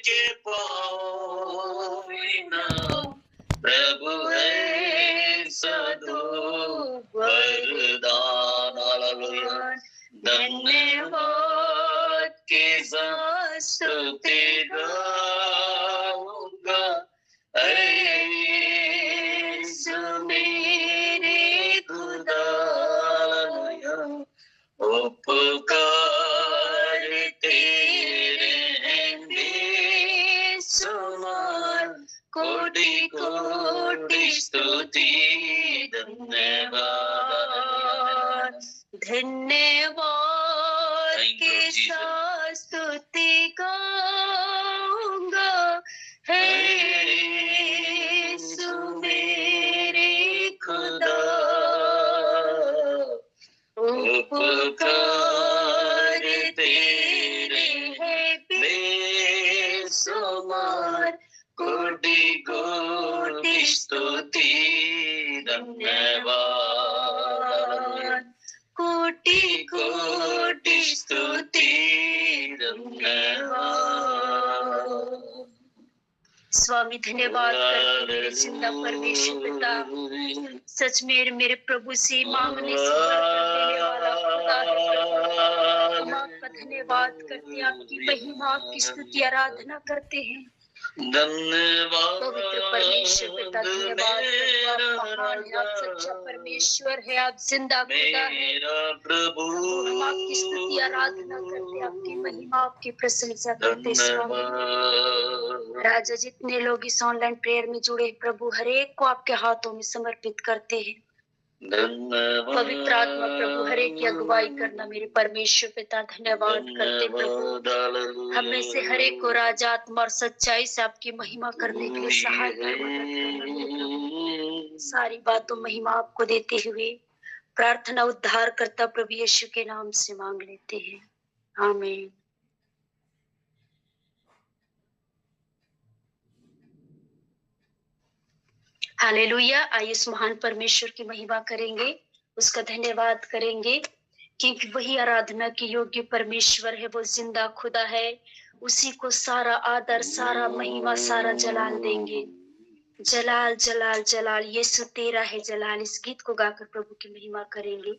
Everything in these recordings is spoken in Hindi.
के पाविना प्रभु है सदो वरदान। हालेलुया। धन्यवाद के साथ स्तुति गाऊंगा, यीशु मेरे खुदा। हालेलुया। उपकार तेरे हैं बेशुमार, कोटि कोटि स्तुति धन्यवाद। धन्यवाद के साथ स्तुति गाऊंगा, यीशु मेरे खुदा। उपकार तेरे हैं बेशुमार, कोटि कोटि स्तुति धन्यवाद। कोटि कोटि स्तुति धन्यवाद। स्वामी धन्यवाद करते मेरे जिंदा परमेश्वर पिता, सच में मेरे प्रभु से मांगने से बढ़कर देने वाला खुदा है प्रभु। हम आपका धन्यवाद करते हैं, आपकी महिमा आपकी स्तुति आराधना करते हैं। धन्यवाद पवित्र परमेश्वर पिता, धन्यवाद आप महान है, आप सच्चा परमेश्वर है, आप जिंदा खुदा है प्रभु। हम आपकी स्तुति आराधना करते, आपकी महिमा आपकी प्रशंसा करते स्वामी। राजा जितने लोग इस ऑनलाइन प्रेयर में जुड़े प्रभु, हर एक को आपके हाथों में समर्पित करते हैं। पवित्र आत्मा प्रभु हर एक की अगुवाई करना मेरे परमेश्वर पिता, धन्यवाद करते प्रभु। हमें से हर एक को राजा आत्मा और सच्चाई से आपकी महिमा करने के लिए सहायता प्रभु। सारी बातों महिमा आपको देते हुए प्रार्थना उद्धार करता प्रभु यीशु के नाम से मांग लेते हैं, आमीन। हालेलुया। आइए इस महान परमेश्वर की महिमा करेंगे, उसका धन्यवाद करेंगे, क्योंकि वही आराधना के योग्य परमेश्वर है, वो जिंदा खुदा है। उसी को सारा आदर, सारा महिमा, सारा जलाल देंगे। जलाल जलाल जलाल, यीशु तेरा है जलाल। इस गीत को गाकर प्रभु की महिमा करेंगे।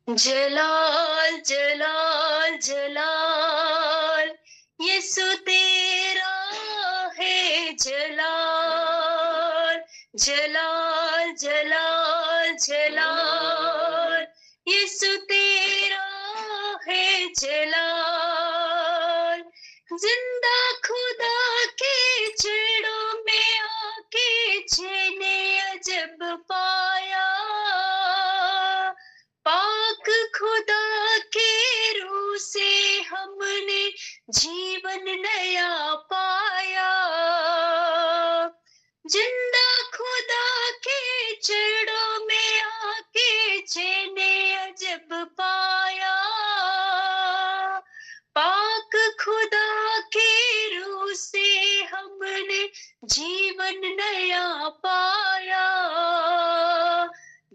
जलाल जलाल जलाल, यीशु तेरा है जलाल। जलाल जलाल जलाल, यीशु तेरा है जलाल। जिंदा खुदा के छेड़ों में आके जिन्हें अजब पाया, पाक खुदा के रूह से हमने जीवन नया पाया। जिंदा खुदा के चरणों में आके जिन्हें अजब पाया, पाक खुदा के रूह से हमने जीवन नया पाया।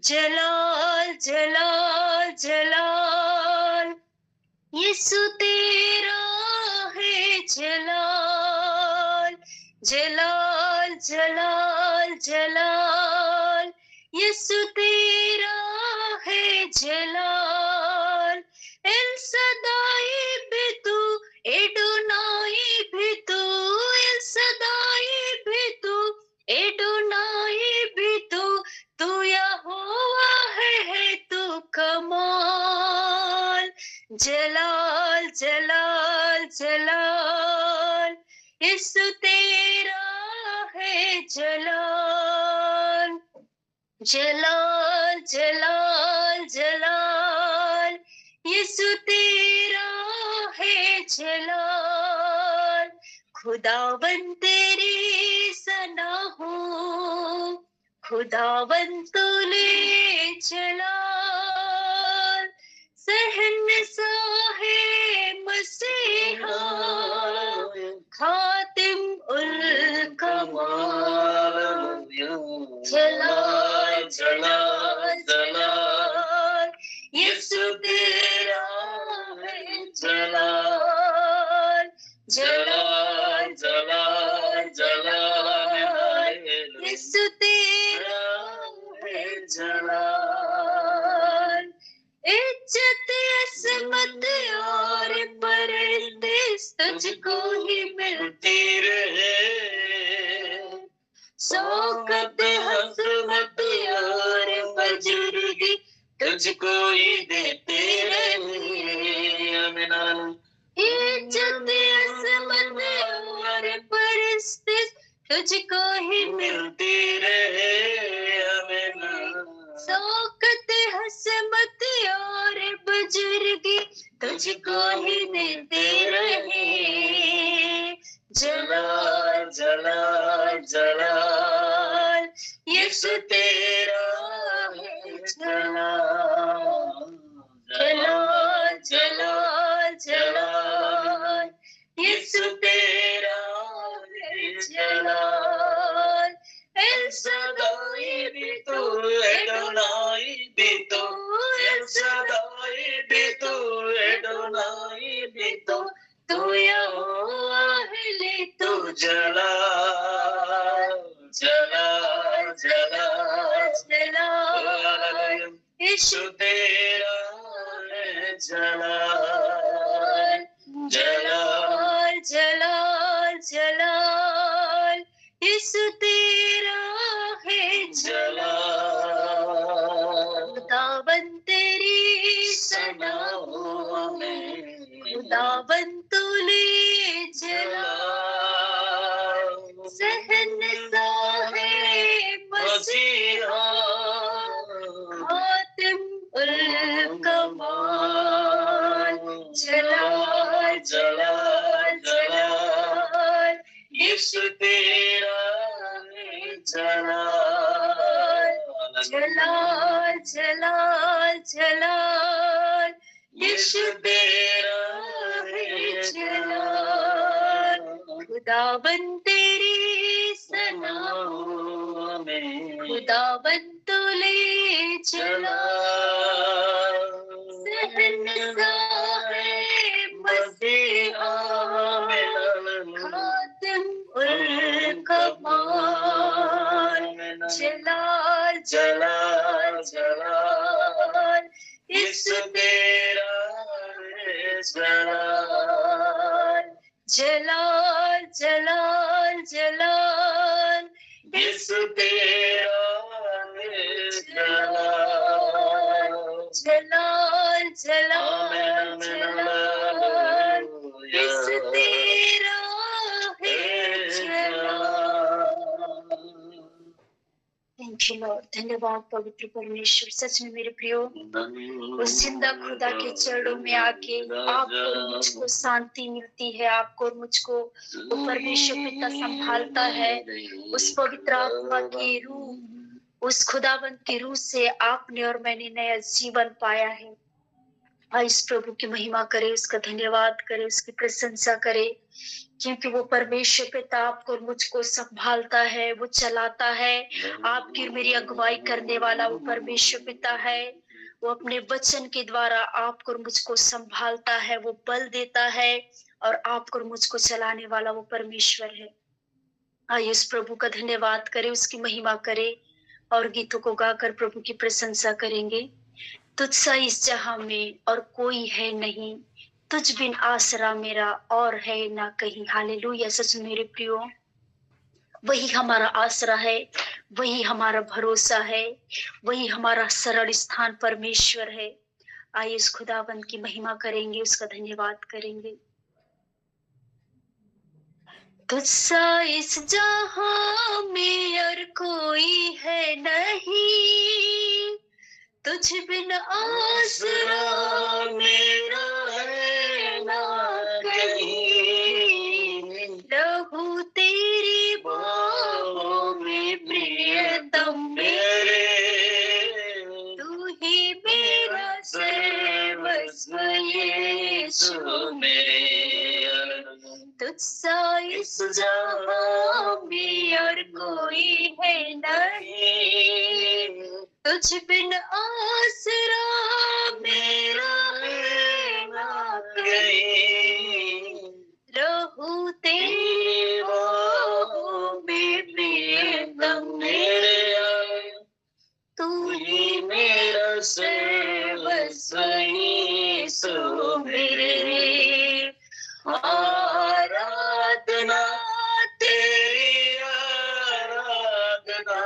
जलाल जलाल जलाल, यीशु तेरा है जलाल। जलाल जलाल जलाल, यीशु तेरा है जलाल। एल सदाई भी तू, एडोनाई भी तू, एल सदाई भी तू, एडोनाई भी तू, तू यहोवा है तू कमाल। जलाल जलाल जलाल, यीशु तेरा है जलाल। जलाल जलाल जलाल, यीशु तेरा है जलाल। खुदावन तेरी सना हो, खुदावन तुले जलाल। सहनसाहे मसीहा, खातिम उल कमाल। जलाल जलाल जलाल, यीशु तेरा है जलाल। जलाल जलाल जलाल, यीशु तेरा है जलाल। इज्जत असमत और परस्तिश तुझको ही मिलती रहे, शौकत हसमत और बुजुर्गी तुझको ही देते रहे। आमीन। इज्जत असमत और परस्तिश तुझको ही मिलती रहे। आमीन। शौकत हसमत और बुजुर्गी तुझको ही देते रहे। जलाल जलाल जलाल, यीशु तेरा है जलाल। जलाल जलाल जलाल, यीशु तेरा है जलाल। एल शदाई भी तू, एडोनाई भी तू, एल शदाई भी तू, एडोनाई भी तू, तू यहोवा है, ले तू जलाल जलाल जलाल जलाल, यीशु तेरा है जलाल। जलाल जलाल जलाल, यीशु तेरा है जलाल। खुदावन तेरी सनाओं में, खुदावन तूने जलाल। शहंशाह है मसीहा, खातिम उल कमाल। जलाल जलाल जलाल, यीशु तेरा है जलाल। जलाल जलाल जलाल, यीशु तेरा है जलाल। खुदावन तेरी सनाओं में, खुदावन तूने जलाल। शहंशाह है मसीहा, खातिम उल कमाल। जलाल जलाल जलाल, यीशु तेरा है जलाल। जलाल जलाल जलाल, यीशु तेरा है जलाल। जलाल जलाल जलाल, यीशु तेरा है जलाल। Thank you Lord. धन्यवाद पवित्र परमेश्वर। सच में मेरे प्रियो, उस जिंदा खुदा के चरणों में आके आपको और मुझको शांति मिलती है, आपको और मुझको वो परमेश्वर पिता संभालता है। उस पवित्र आत्मा की रूह, उस खुदाबंद की रूह से आपने और मैंने नया जीवन पाया है। इस प्रभु की महिमा करे, उसका धन्यवाद करे, उसकी प्रशंसा करे, क्योंकि वो परमेश्वर पिता आपको और मुझको संभालता है, वो चलाता है। आपकी और मेरी अगुवाई करने वाला वो परमेश्वर पिता है। वो अपने वचन के द्वारा आपको और मुझको संभालता है, वो बल देता है और आपको और मुझको चलाने वाला वो परमेश्वर है। आइए इस प्रभु का धन्यवाद करें, उसकी महिमा करें और गीतों को गाकर प्रभु की प्रशंसा करेंगे। तुझसा इस जहां में और कोई है नहीं, तुझ बिन आसरा मेरा और है ना कहीं। हालेलुया। सच मेरे प्रियो, वही हमारा आसरा है, वही हमारा भरोसा है, वही हमारा सरल स्थान परमेश्वर है। आइए इस खुदाबंद की महिमा करेंगे, उसका धन्यवाद करेंगे। तुझसा इस जहां में और कोई है नहीं, तुझ बिन आसरा मेरा है ना कहीं। लहू तेरी बाहों में प्रियतम मेरे, तू ही मेरा सर्वस्व यीशु मेरे। तुझसा इस जहां में और कोई है नहीं, तुझ बिन आसरा मेरा है ना कहीं। बाहु तेरी बाहों में प्रियतम मेरे आए, तू ही मेरा सर्वस्व यीशु मेरे। आराधना तेरी आराधना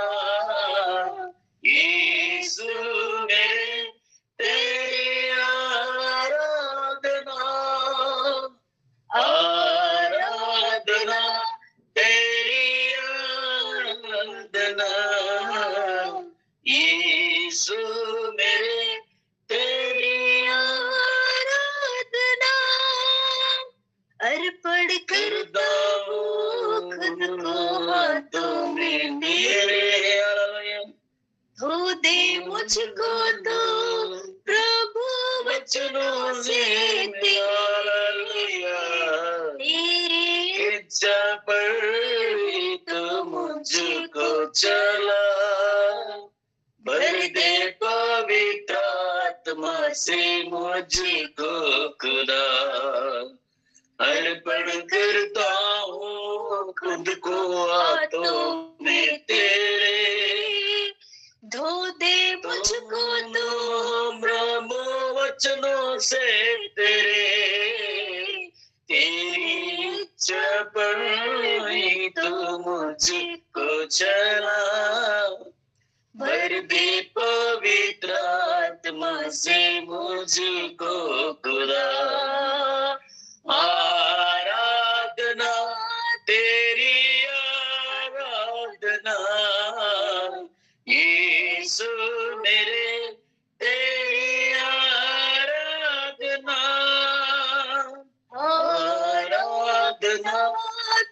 यीशु मेरे, तेरी आराधना, आराधना तेरी आराधना यीशु मेरे, तेरी आराधना। अर्पण करता हूँ खुद को हाथों में मेरे, धो दे मुझको तो प्रभु वचनों से तेरी इच्छा पर तो मुझको चला, भर दे पवित्र आत्मा से मुझको खुदा। अर्पण करता हूँ खुद को हाथों में तेरे, धो दे मुझको तो ब्रह्म वचनों से तेरे, तेरी इच्छा पर ही तो मुझको चला, भर दे पवित्र आत्मा से मुझको खुदा। आराधना तेरी आराधना यीशु मेरे, तेरी आराधना, आराधना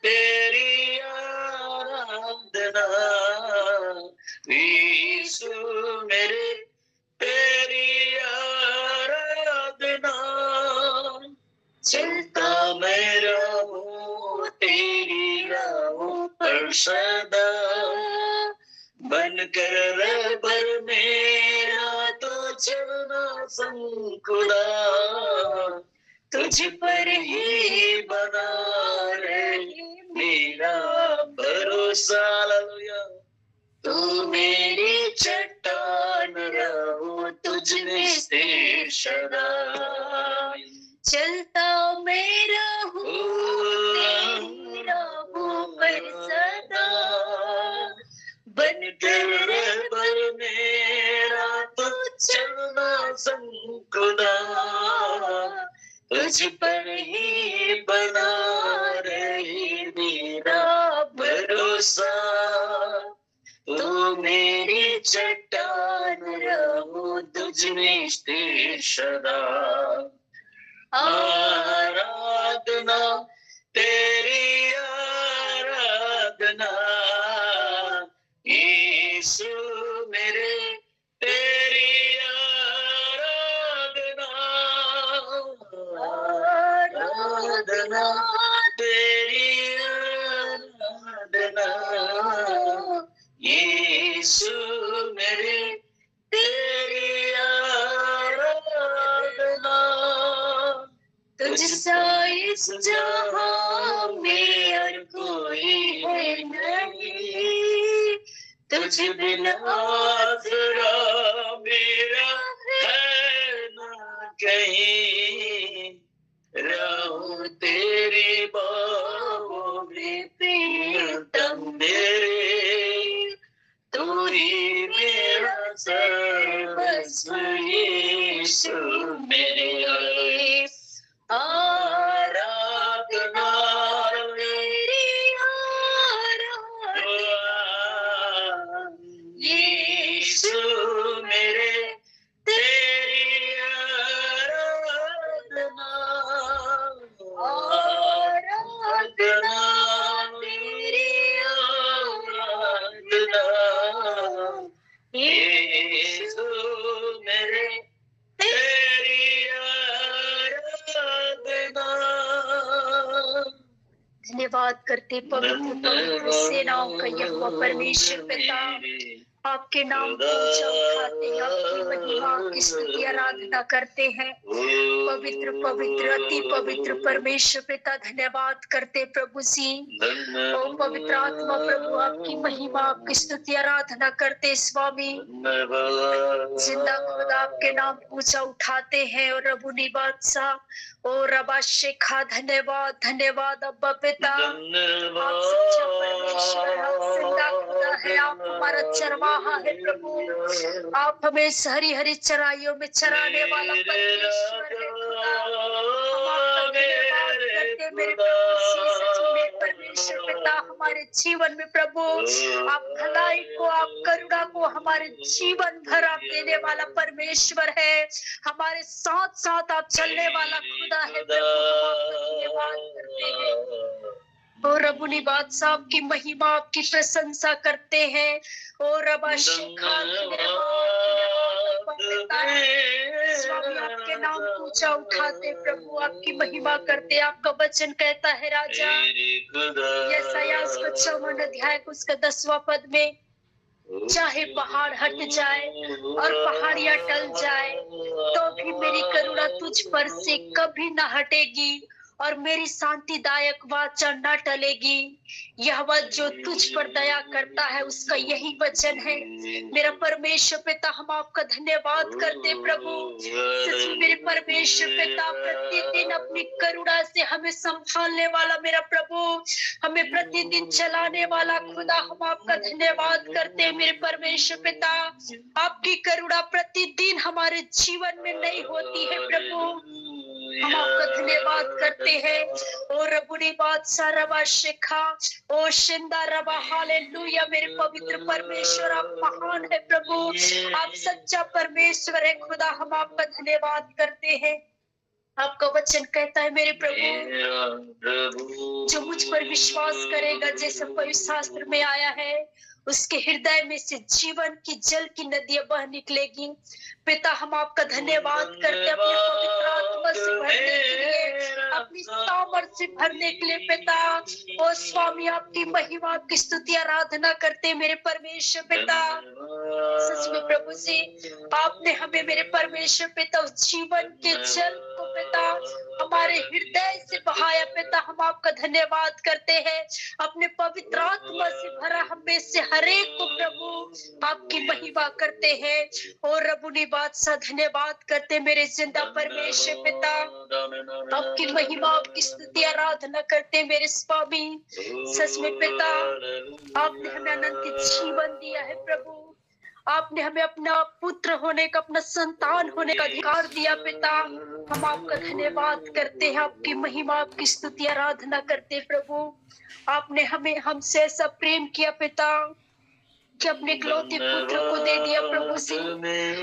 तेरी आराधना यीशु मेरे, तेरी आराधना। चलता मैं रहूं तेरी राहों पर सदा, बनकर रहबर मेरा तो चलना संग खुदा, तुझ पर ही बना रहे मेरा भरोसा। हालेलुया। तू मेरी चट्टान रहूं तुझ में स्थिर सदा, चलता मैं रहूं तेरी राहों पर सदा, बनकर रहबर मेरा तो चलना संग खुदा, तुझ पर ही बना रही मेरा भरोसा। तू मेरी चट्टान रहूं तुझ में स्थिर सदा। आराधना तेरी आराधना यीशु मेरे, तेरी आराधना, आराधना तेरी आराधना यीशु मेरे, तेरी आराधना। तुझसा इस जहां में और कोई है नहीं, तुझ बिन आसरा मेरा है ना कहीं, रहूं तेरी बाहों में प्रियतम मेरे, तू ही मेरा सर्वस्व यीशु मेरे। आराधना तेरी आराधना यीशु मेरे, तेरी आराधना, आराधना तेरी आराधना यीशु मेरे, तेरी आराधना। धन्यवाद करते पवित्र सेनाओं का यहोवा परमेश्वर पिता, आपके नाम को ऊंचा उठाते हैं, आपकी महिमा, आपकी स्तुति आराधना करते हैं। पवित्र पवित्र अति पवित्र परमेश्वर पिता धन्यवाद करते प्रभु जी। ओ पवित्र आत्मा प्रभु आपकी महिमा आपकी स्तुति आराधना करते स्वामी। जिंदा खुदा आपके नाम ऊंचा उठाते हैं और रबुनी बादशाह ओ रबा शेखा धन्यवाद धन्यवाद अब्बा पिता। आप सच्चा परमेश्वर है, आप जिंदा खुदा है, आप हमारा चरवाहा है प्रभु। आप हमें हरी हरी चराइयों में चराने वाला परमेश्वर है खुदा। हम आपका धन्यवाद करते मेरे प्रभु जी। सच में परमेश्वर पिता हमारे जीवन में प्रभु आप भलाई को आप करुणा को हमारे जीवन भर आप देने वाला परमेश्वर है। हमारे साथ साथ आप चलने वाला खुदा है प्रभु। हम आपका धन्यवाद करते हैं और रबुनी बादशाह आपकी महिमा आपकी प्रशंसा करते हैं और रबा शिखा स्वामी आपके नाम ऊंचा उठाते प्रभु आपकी महिमा करते। आपका वचन कहता है राजा यशायाह उसका 54 अध्याय उसका 10वां पद में, चाहे पहाड़ हट जाए और पहाड़ियां टल जाए तो भी मेरी करुणा तुझ पर से कभी न हटेगी और मेरी शांतिदायक वाचा न टलेगी। यह वचन जो तुझ पर दया करता है उसका यही वचन है। मेरा परमेश्वर पिता हम आपका धन्यवाद करते प्रभु। सच में मेरे परमेश्वर पिता प्रतिदिन अपनी करुणा से हमें संभालने वाला मेरा प्रभु, हमें प्रतिदिन चलाने वाला खुदा, हम आपका धन्यवाद करते हैं मेरे परमेश्वर पिता। आपकी करुणा प्रतिदिन हमारे जीवन में नहीं होती है प्रभु। हम आपका धन्यवाद करते हैं और रबुनी बादशाह रबा शिखा ओ शिंदा रबा हालेलुया। मेरे पवित्र परमेश्वर आप महान है प्रभु, आप सच्चा परमेश्वर है खुदा। हम आपका धन्यवाद करते हैं। आपका वचन कहता है मेरे प्रभु जो मुझ पर विश्वास करेगा जैसे पवित्र शास्त्र में आया है उसके हृदय में से जीवन की जल की नदियां बह निकलेगी। पिता हम आपका धन्यवाद करते अपने पवित्र आत्मा से भरने के लिए, अपनी सामर्थ से भरने के लिए पिता। ओ स्वामी आपकी महिमा आपकी स्तुति आराधना करते मेरे परमेश्वर पिता। सच में प्रभु जी आपने हमें मेरे परमेश्वर पिता उस जीवन के जल को पिता हमारे हृदय से बहाया पिता। हम आपका धन्यवाद करते हैं। अपने पवित्र आत्मा से भरा हमें से हरेक को प्रभु आपकी महिमा करते हैं और रबुनी बादशाह धन्यवाद करते मेरे जिंदा परमेश्वर पिता। आपकी महिमा आपकी स्तुति आराधना करते मेरे स्वामी। सच में पिता आपने हमें अनंत जीवन दिया है प्रभु। आपने हमें अपना पुत्र होने का अपना संतान होने का अधिकार दिया पिता। हम आपका धन्यवाद करते हैं, आपकी महिमा आपकी स्तुति आराधना करते प्रभु। आपने हमें हमसे ऐसा प्रेम किया पिता कि अपने इकलौते पुत्र को दे दिया प्रभु से।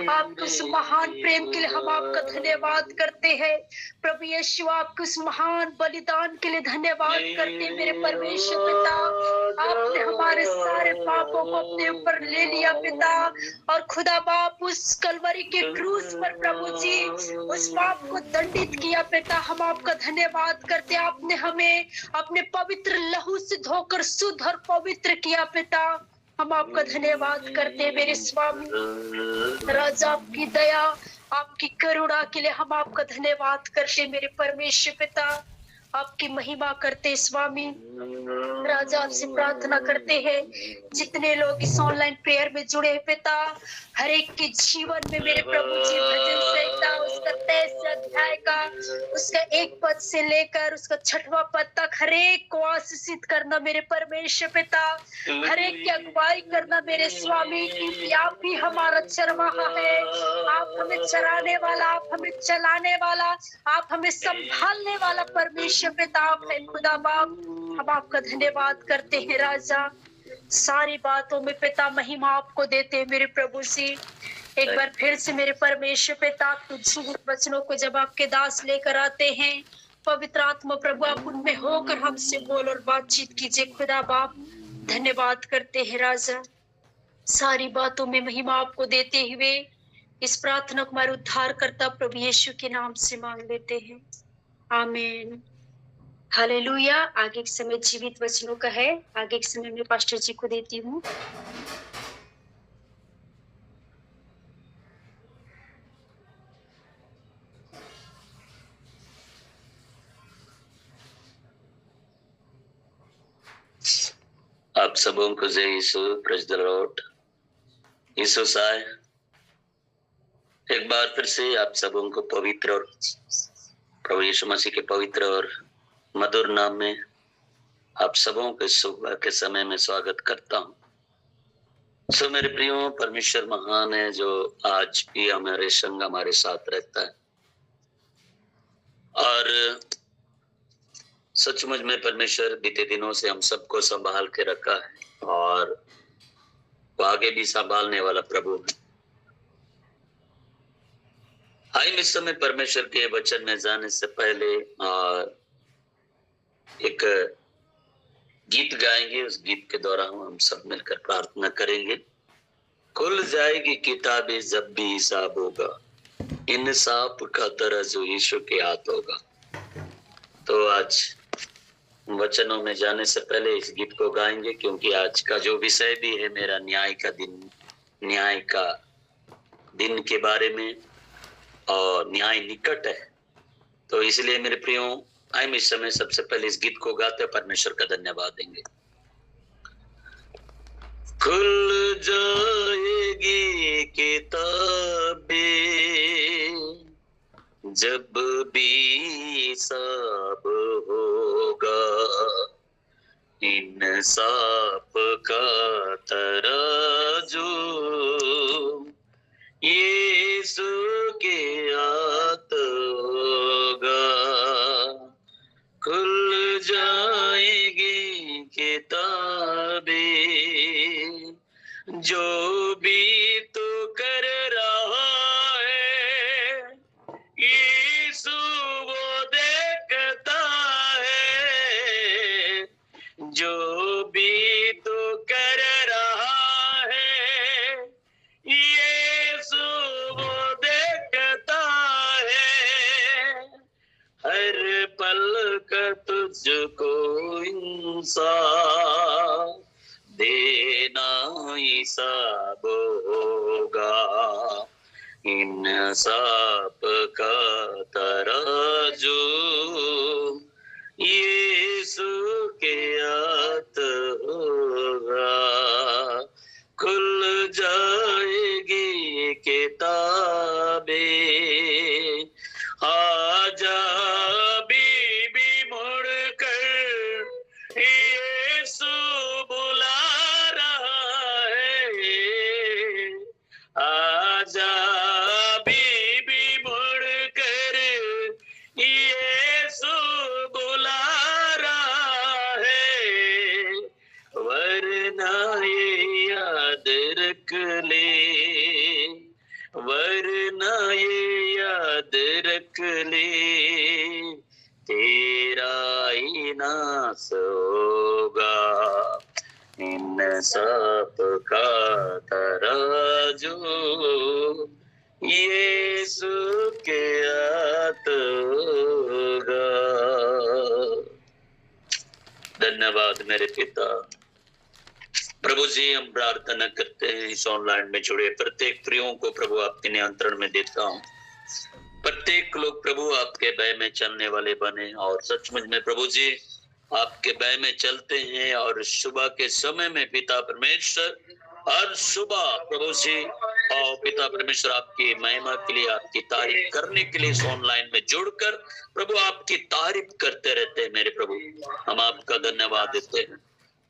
आपके उस महान प्रेम के लिए हम आपका धन्यवाद करते हैं प्रभु यीशु। आपके उस महान बलिदान के लिए धन्यवाद करते हैं मेरे परमेश्वर पिता। आपने हमारे सारे पापों को अपने ऊपर ले लिया पिता और खुदा बाप उस कलवरी के क्रूस पर प्रभु जी उस पाप को दंडित किया पिता। हम आपका धन्यवाद करते। आपने हमें अपने पवित्र लहू से धोकर शुद्ध और पवित्र किया पिता। हम आपका धन्यवाद करते हैं मेरे स्वामी राजा। आपकी दया आपकी करुणा के लिए हम आपका धन्यवाद करते मेरे परमेश्वर पिता। आपकी महिमा करते स्वामी राजा। आपसे प्रार्थना करते हैं जितने लोग इस ऑनलाइन प्रेयर में जुड़े हैं पिता, हर एक के जीवन में मेरे प्रभु जी भजन संहिता उसका 23 अध्याय का उसका 1 पद से लेकर उसका 6वां पद तक हर एक को आशीषित करना मेरे परमेश्वर पिता। हर एक की अगुवाई करना मेरे स्वामी, क्योंकि आप ही हमारा चरवाहा है। आप हमें चराने वाला, आप हमें चलाने वाला, आप हमें संभालने वाला परमेश्वर पिता आप है खुदा बाप। हम आपका धन्यवाद करते हैं राजा। सारी बातों में पिता महिमा आपको देते हैं मेरे प्रभु जी। एक बार फिर से मेरे परमेश्वर पिता आपके जीवित वचनों को जब आपके दास लेकर आते हैं पवित्र आत्मा प्रभु आप उनमें होकर हमसे बोल और बातचीत कीजिए खुदा बाप। धन्यवाद करते हैं राजा। सारी बातों में महिमा आपको देते हुए इस प्रार्थना को हमारे उद्धारकर्ता प्रभु यीशु के नाम से मांग लेते हैं, आमीन। हालेलुया। आगे के समय जीवित वचनों का है, आगे के समय मैं पास्टर जी को देती हूँ। आप सबों को जय यीशु, प्रेज़ द लॉर्ड। यीशु साय एक बार फिर से आप सबों को पवित्र और प्रभु यीशु मसीह के पवित्र और मधुर नाम में आप सबों के सुबह के समय में स्वागत करता हूँ। सो मेरे प्रियो, परमेश्वर महान है जो आज भी हमारे संग हमारे साथ रहता है और सचमुच में परमेश्वर बीते दिनों से हम सबको संभाल के रखा है और वो आगे भी संभालने वाला प्रभु है। आइए इस समय परमेश्वर के वचन में जाने से पहले एक गीत गाएंगे। उस गीत के दौरान हम सब मिलकर प्रार्थना करेंगे। खुल जाएगी किताबें जब भी हिसाब होगा, इंसाफ का तराजू यीशु के हाथ होगा। तो आज वचनों में जाने से पहले इस गीत को गाएंगे, क्योंकि आज का जो विषय भी है मेरा न्याय का दिन के बारे में और न्याय निकट है। तो इसलिए मेरे प्रियो, हम इस समय सबसे पहले इस गीत को गाते परमेश्वर का धन्यवाद देंगे। खुल जाएगी किताबें जब भी सब होगा, इंसाफ का तराजू यीशु के हाथ होगा। खुल जाएगी किताबें, जो भी तू कर रहा है यीशु वो देखता है। जो भी तू कर रहा है यीशु वो देखता है। हर पल का तुझको इंसाफ देना हिसाब होगा, इंसाफ का तराजू यीशु के हाथ होगा। खुल जाएगी किताबें, आजा बीबी मुड़ कर यीशु बुला रहा है। आजा बीबी मुड़ कर यीशु बुला रहा है। वरना ये याद रख ले, वरना ये याद रख ले, तेरा ही नाश होगा, इंसाफ का तराजू यीशु के हाथ होगा। धन्यवाद मेरे पिता। प्रभु जी, हम प्रार्थना करते हैं इस ऑनलाइन में जुड़े प्रत्येक प्रियों को प्रभु आपके नियंत्रण में देता हूँ। प्रत्येक लोग प्रभु आपके भय में चलने वाले बने और सचमुच में प्रभु जी आपके भय में चलते हैं और सुबह के समय में पिता परमेश्वर हर सुबह प्रभु जी और पिता परमेश्वर आपकी महिमा के लिए, आपकी तारीफ करने के लिए इस ऑनलाइन में जुड़कर प्रभु आपकी तारीफ करते रहते हैं। मेरे प्रभु, हम आपका धन्यवाद देते हैं।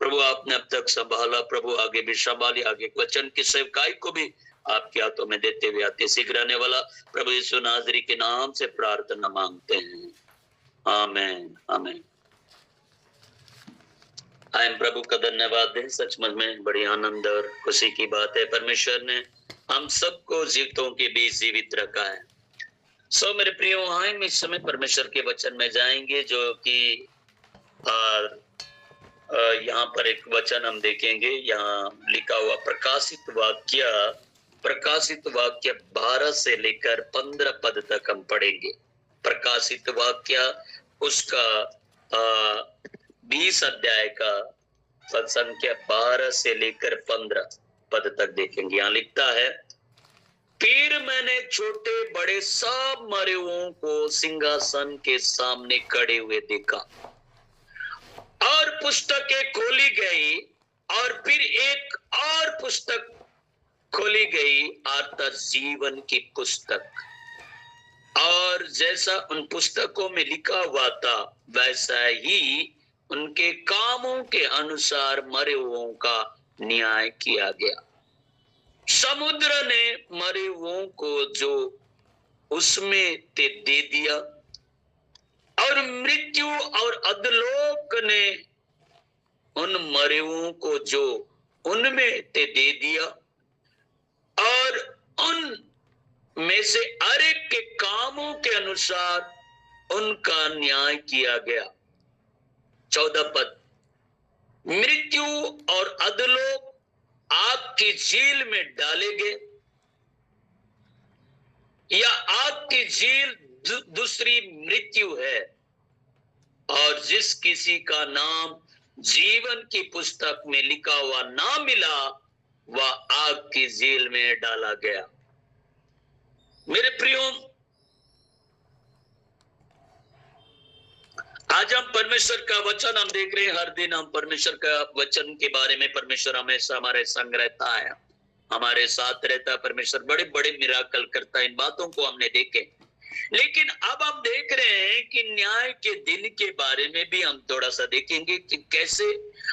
प्रभु आपने अब तक संभाला, प्रभु आगे भी संभाली, आगे वचन की सेवकाई को भी आपके हाथों में देते हुए आते शीघ्र आने वाला प्रभु यीशु नाज़री के नाम से प्रार्थना मांगते हैं, आमीन आमीन। हम प्रभु का धन्यवाद दें। सचमुच में बड़ी आनंद और खुशी की बात है, परमेश्वर ने हम सबको जीवितों के बीच जीवित रखा है। सो मेरे प्रियो, हम इस समय परमेश्वर के वचन में जाएंगे, जो कि यहाँ पर एक वचन हम देखेंगे। यहाँ लिखा हुआ प्रकाशित वाक्य 12 से लेकर 15 पद तक हम पढ़ेंगे। प्रकाशित वाक्य उसका 20 अध्याय का पद संख्या 12 से लेकर 15 पद तक देखेंगे। यहाँ लिखता है, फिर मैंने छोटे बड़े सब मरे हुओं को सिंहासन के सामने खड़े हुए देखा और पुस्तकें खोली गई और फिर एक और पुस्तक खोली गई अर्थात जीवन की पुस्तक। और जैसा उन पुस्तकों में लिखा हुआ था वैसा ही उनके कामों के अनुसार मरे हुओं का न्याय किया गया। समुद्र ने मरे हुओं को जो उसमें दे दिया और मृत्यु और अधलोक ने उन मरे हुओं को जो उनमें दे दिया और उन में से हर एक के कामों के अनुसार उनका न्याय किया गया। 14 पद, मृत्यु और अधलोक आग की झील में डाले गए, या आग की झील दूसरी मृत्यु है, और जिस किसी का नाम जीवन की पुस्तक में लिखा हुआ ना मिला वह आग की झील में डाला गया। मेरे प्रियो, आज हम परमेश्वर का वचन हम देख रहे हैं। हर दिन हम परमेश्वर का वचन के बारे में, परमेश्वर हमेशा हमारे संग रहता है, हमारे साथ रहता है। परमेश्वर बड़े बड़े मिराकल करता है, इन बातों को हमने देखे। लेकिन अब हम देख रहे हैं कि न्याय के दिन के बारे में भी हम थोड़ा सा देखेंगे कि कैसे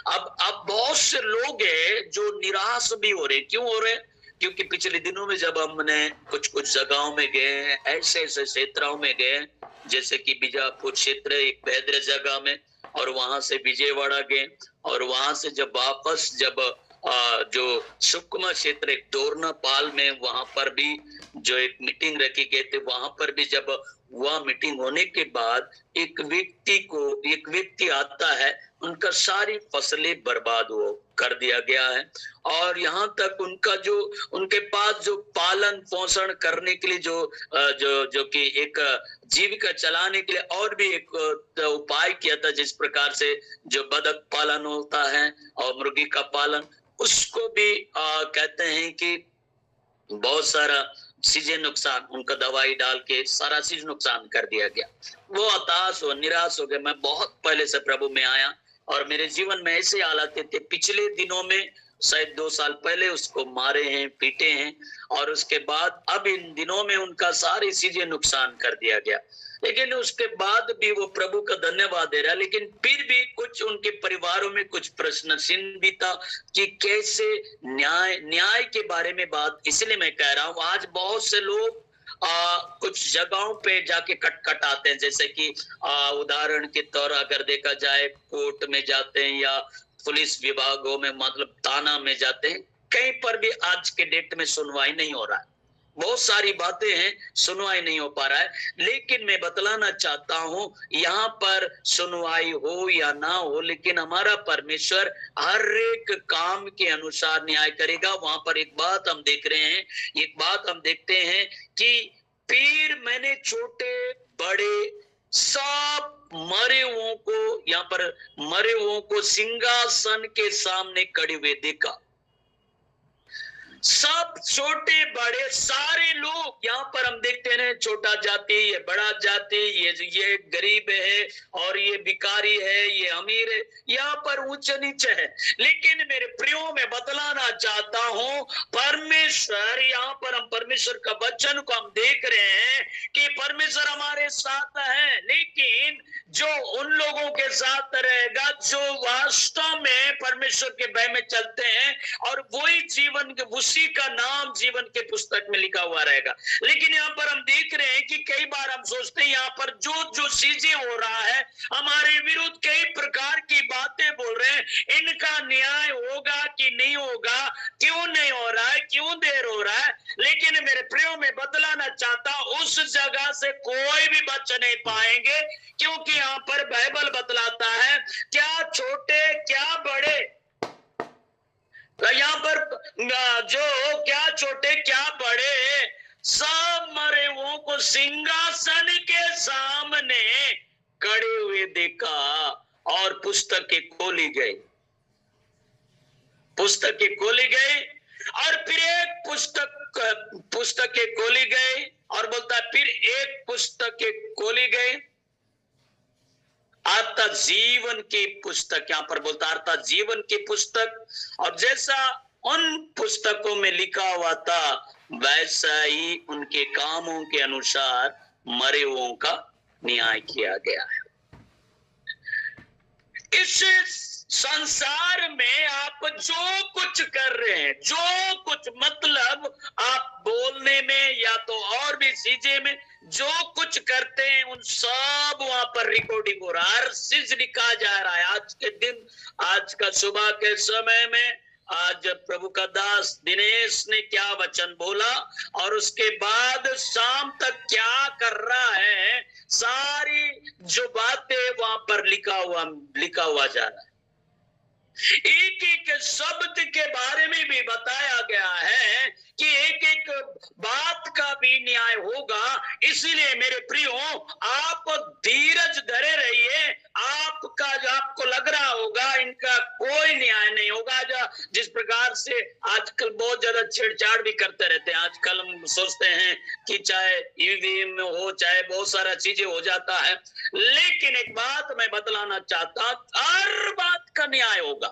अब बहुत से लोग हैं जो निराश भी हो रहे। क्यों हो रहे? क्योंकि पिछले दिनों में जब हमने कुछ जगहों में गए, ऐसे क्षेत्रों में गए, जैसे कि बीजापुर क्षेत्र एक भद्र जगह में, और वहां से विजयवाड़ा गए, और वहां से जब वापस जो सुकमा क्षेत्र एक डोरनापाल में, वहां पर भी जो एक मीटिंग रखी गई थी, वहां पर भी जब वह मीटिंग होने के बाद एक व्यक्ति आता है, उनका सारी फसलें बर्बाद हो कर दिया गया है। और यहाँ तक उनके पास जो पालन पोषण करने के लिए जो कि एक जीविका चलाने के लिए और भी एक उपाय किया था, जिस प्रकार से जो बतख पालन होता है और मुर्गी का पालन, उसको भी कहते हैं कि बहुत सारा चीजें नुकसान, उनका दवाई डाल के सारा चीज नुकसान कर दिया गया। वो हताश हो, निराश हो गए। मैं बहुत पहले से प्रभु में आया और मेरे जीवन में ऐसे हालात थे। पिछले दिनों में शायद 2 साल पहले उसको मारे हैं, पीटे हैं, और उसके बाद अब इन दिनों में उनका सारी चीजें नुकसान कर दिया गया। लेकिन उसके बाद भी वो प्रभु का धन्यवाद दे रहा है। लेकिन फिर भी कुछ उनके परिवारों में कुछ प्रश्न चिन्ह भी था कि कैसे न्याय के बारे में बात। इसलिए मैं कह रहा हूं, आज बहुत से लोग कुछ जगहों पे जाके कटकटाते हैं, जैसे कि उदाहरण के तौर अगर देखा जाए, कोर्ट में जाते हैं या पुलिस विभागों में, मतलब थाना में जाते हैं, कहीं पर भी आज के डेट में सुनवाई नहीं हो रहा है। बहुत सारी बातें हैं, सुनवाई नहीं हो पा रहा है। लेकिन मैं बतलाना चाहता हूं, यहाँ पर सुनवाई हो या ना हो, लेकिन हमारा परमेश्वर हर एक काम के अनुसार न्याय करेगा। वहां पर एक बात हम देख रहे हैं, एक बात हम देखते हैं कि फिर मैंने छोटे बड़े सब मरे हुओं को, यहाँ पर मरे हुओं को सिंहासन के सामने खड़े हुए देखा। सब छोटे बड़े सारे लोग, यहाँ पर हम देखते हैं, छोटा जाति, ये बड़ा जाति, ये गरीब है और ये भिखारी है, ये अमीर है, यहाँ पर ऊंच नीचे है। लेकिन मेरे प्रियो में बतलाना चाहता हूं, परमेश्वर, यहाँ पर हम परमेश्वर का वचन को हम देख रहे हैं कि परमेश्वर हमारे साथ है। लेकिन जो उन लोगों के साथ रहेगा जो वास्तव में परमेश्वर के भय में चलते हैं, और वही जीवन के, उसी का नाम जीवन के पुस्तक में लिखा हुआ रहेगा। लेकिन यहाँ पर हम देख रहे हैं कि कई बार हम सोचते हैं यहाँ पर जो चीजें हो रहा है, हमारे विरुद्ध कई प्रकार की बातें बोल रहे हैं, इनका न्याय होगा कि नहीं होगा, क्यों नहीं हो रहा है, क्यों देर हो रहा है। लेकिन मेरे प्रियो में बतलाना चाहता, उस जगह से कोई भी बच नहीं पाएंगे, क्योंकि यहाँ पर बाइबल बतलाता है, क्या छोटे क्या बड़े, यहाँ पर जो क्या छोटे क्या बड़े, सब मरे हुओं को सिंहासन के सामने खड़े हुए देखा, और पुस्तकें खोली गई, पुस्तकें खोली गई, और फिर एक पुस्तकें खोली गई, और बोलता है फिर एक पुस्तकें खोली गई, अर्थात जीवन की पुस्तक, यहाँ पर बोलता अर्थात जीवन की पुस्तक, और जैसा उन पुस्तकों में लिखा हुआ था वैसा ही उनके कामों के अनुसार मरे हुओं का न्याय किया गया है। इस संसार में आप जो कुछ कर रहे हैं, जो कुछ मतलब आप बोलने में या तो और भी चीजें में जो कुछ करते हैं, उन सब वहां पर रिकॉर्डिंग हो रहा है, हर चीज लिखा जा रहा है। आज के दिन, आज का सुबह के समय में, आज प्रभु का दास दिनेश ने क्या वचन बोला और उसके बाद शाम तक क्या कर रहा है, सारी जो बातें वहां पर लिखा हुआ जा रहा है। एक एक शब्द के बारे में भी बताया गया है कि एक एक बात का भी न्याय होगा। इसीलिए मेरे प्रियो, आप धीरज धरे रहिए। आपको लग रहा होगा इनका कोई न्याय नहीं होगा, जिस प्रकार से आजकल बहुत ज्यादा छेड़छाड़ भी करते रहते हैं। आजकल हम सोचते हैं कि चाहे ईवीएम में हो, चाहे बहुत सारा चीजें हो जाता है, लेकिन एक बात मैं बतलाना चाहता हूं, हर बात का न्याय होगा।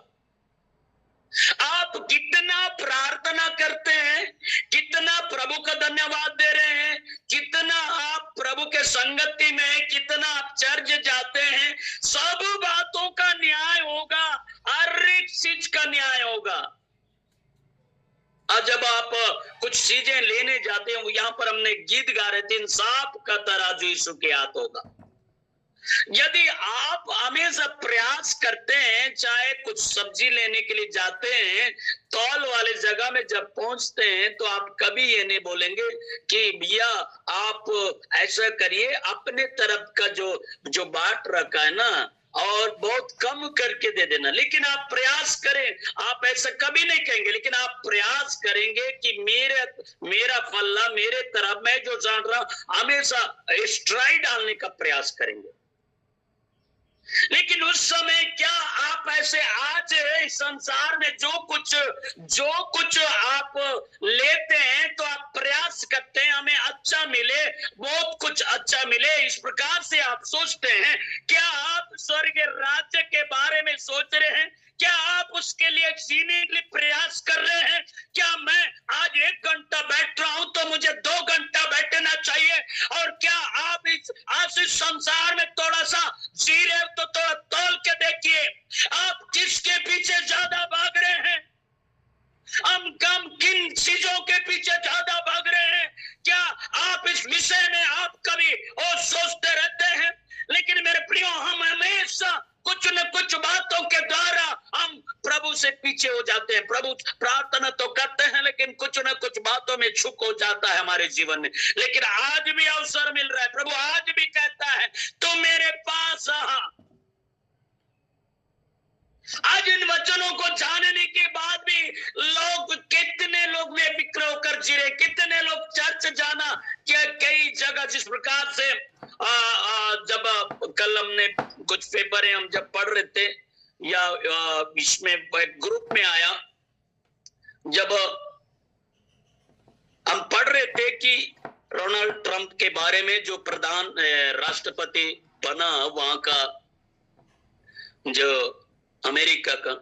आप कितना प्रार्थना करते हैं, कितना प्रभु का धन्यवाद दे रहे हैं, कितना आप प्रभु के संगति में, कितना आप चर्च जाते हैं, सब बातों का न्याय होगा, हर एक चीज का न्याय होगा। और जब आप कुछ चीजें लेने जाते हैं, यहाँ पर हमने गीत गा रहे थे, इंसाफ का तराजू यीशु के हाथ होगा। यदि आप हमेशा प्रयास करते हैं, चाहे कुछ सब्जी लेने के लिए जाते हैं, तौल वाले जगह में जब पहुंचते हैं तो आप कभी ये नहीं बोलेंगे कि भैया आप ऐसा करिए, अपने तरफ का जो बांट रखा है ना, और बहुत कम करके दे देना। लेकिन आप प्रयास करें, आप ऐसा कभी नहीं कहेंगे, लेकिन आप प्रयास करेंगे कि मेरा पल्ला मेरे तरफ, मैं जो जान रहा हूं, हमेशा स्ट्राइड डालने का प्रयास करेंगे। लेकिन उस समय क्या आप ऐसे, आज इस संसार में जो कुछ आप लेते हैं तो आप प्रयास करते हैं हमें अच्छा मिले, बहुत कुछ अच्छा मिले, इस प्रकार से आप सोचते हैं। क्या आप स्वर्ग राज्य के बारे में सोच रहे हैं? क्या आप उसके लिए जीने के लिए प्रयास कर रहे हैं? क्या मैं आज 1 घंटा बैठ रहा हूं तो मुझे 2 घंटा बैठना चाहिए? और क्या आप आज इस संसार में थोड़ा सा जी रहे हो तो थोड़ा तौल के देखिए, आप किसके पीछे ज्यादा भाग रहे हैं? हम किन चीजों के पीछे ज्यादा भाग रहे हैं? क्या आप इस विषय में आप कभी और सोचते रहते हैं? लेकिन मेरे प्रियो, हम हमेशा कुछ न कुछ बातों के द्वारा हम प्रभु से पीछे हो जाते हैं। प्रभु प्रार्थना तो करते हैं, लेकिन कुछ न कुछ बातों में चूक हो जाता है हमारे जीवन में। लेकिन आज भी अवसर मिल रहा है, प्रभु आज भी कहता है तू मेरे पास आ। आज इन वचनों को जानने के बाद भी कितने लोग में विक्रय कर जी रहे, कितने लोग चर्च जाना, क्या कई जगह जिस प्रकार से जब कल हमने कुछ पेपर हम जब पढ़ रहे थे, या इसमें ग्रुप में आया, जब हम पढ़ रहे थे कि डोनाल्ड ट्रंप के बारे में, जो प्रधान राष्ट्रपति बना वहां का, जो अमेरिका का,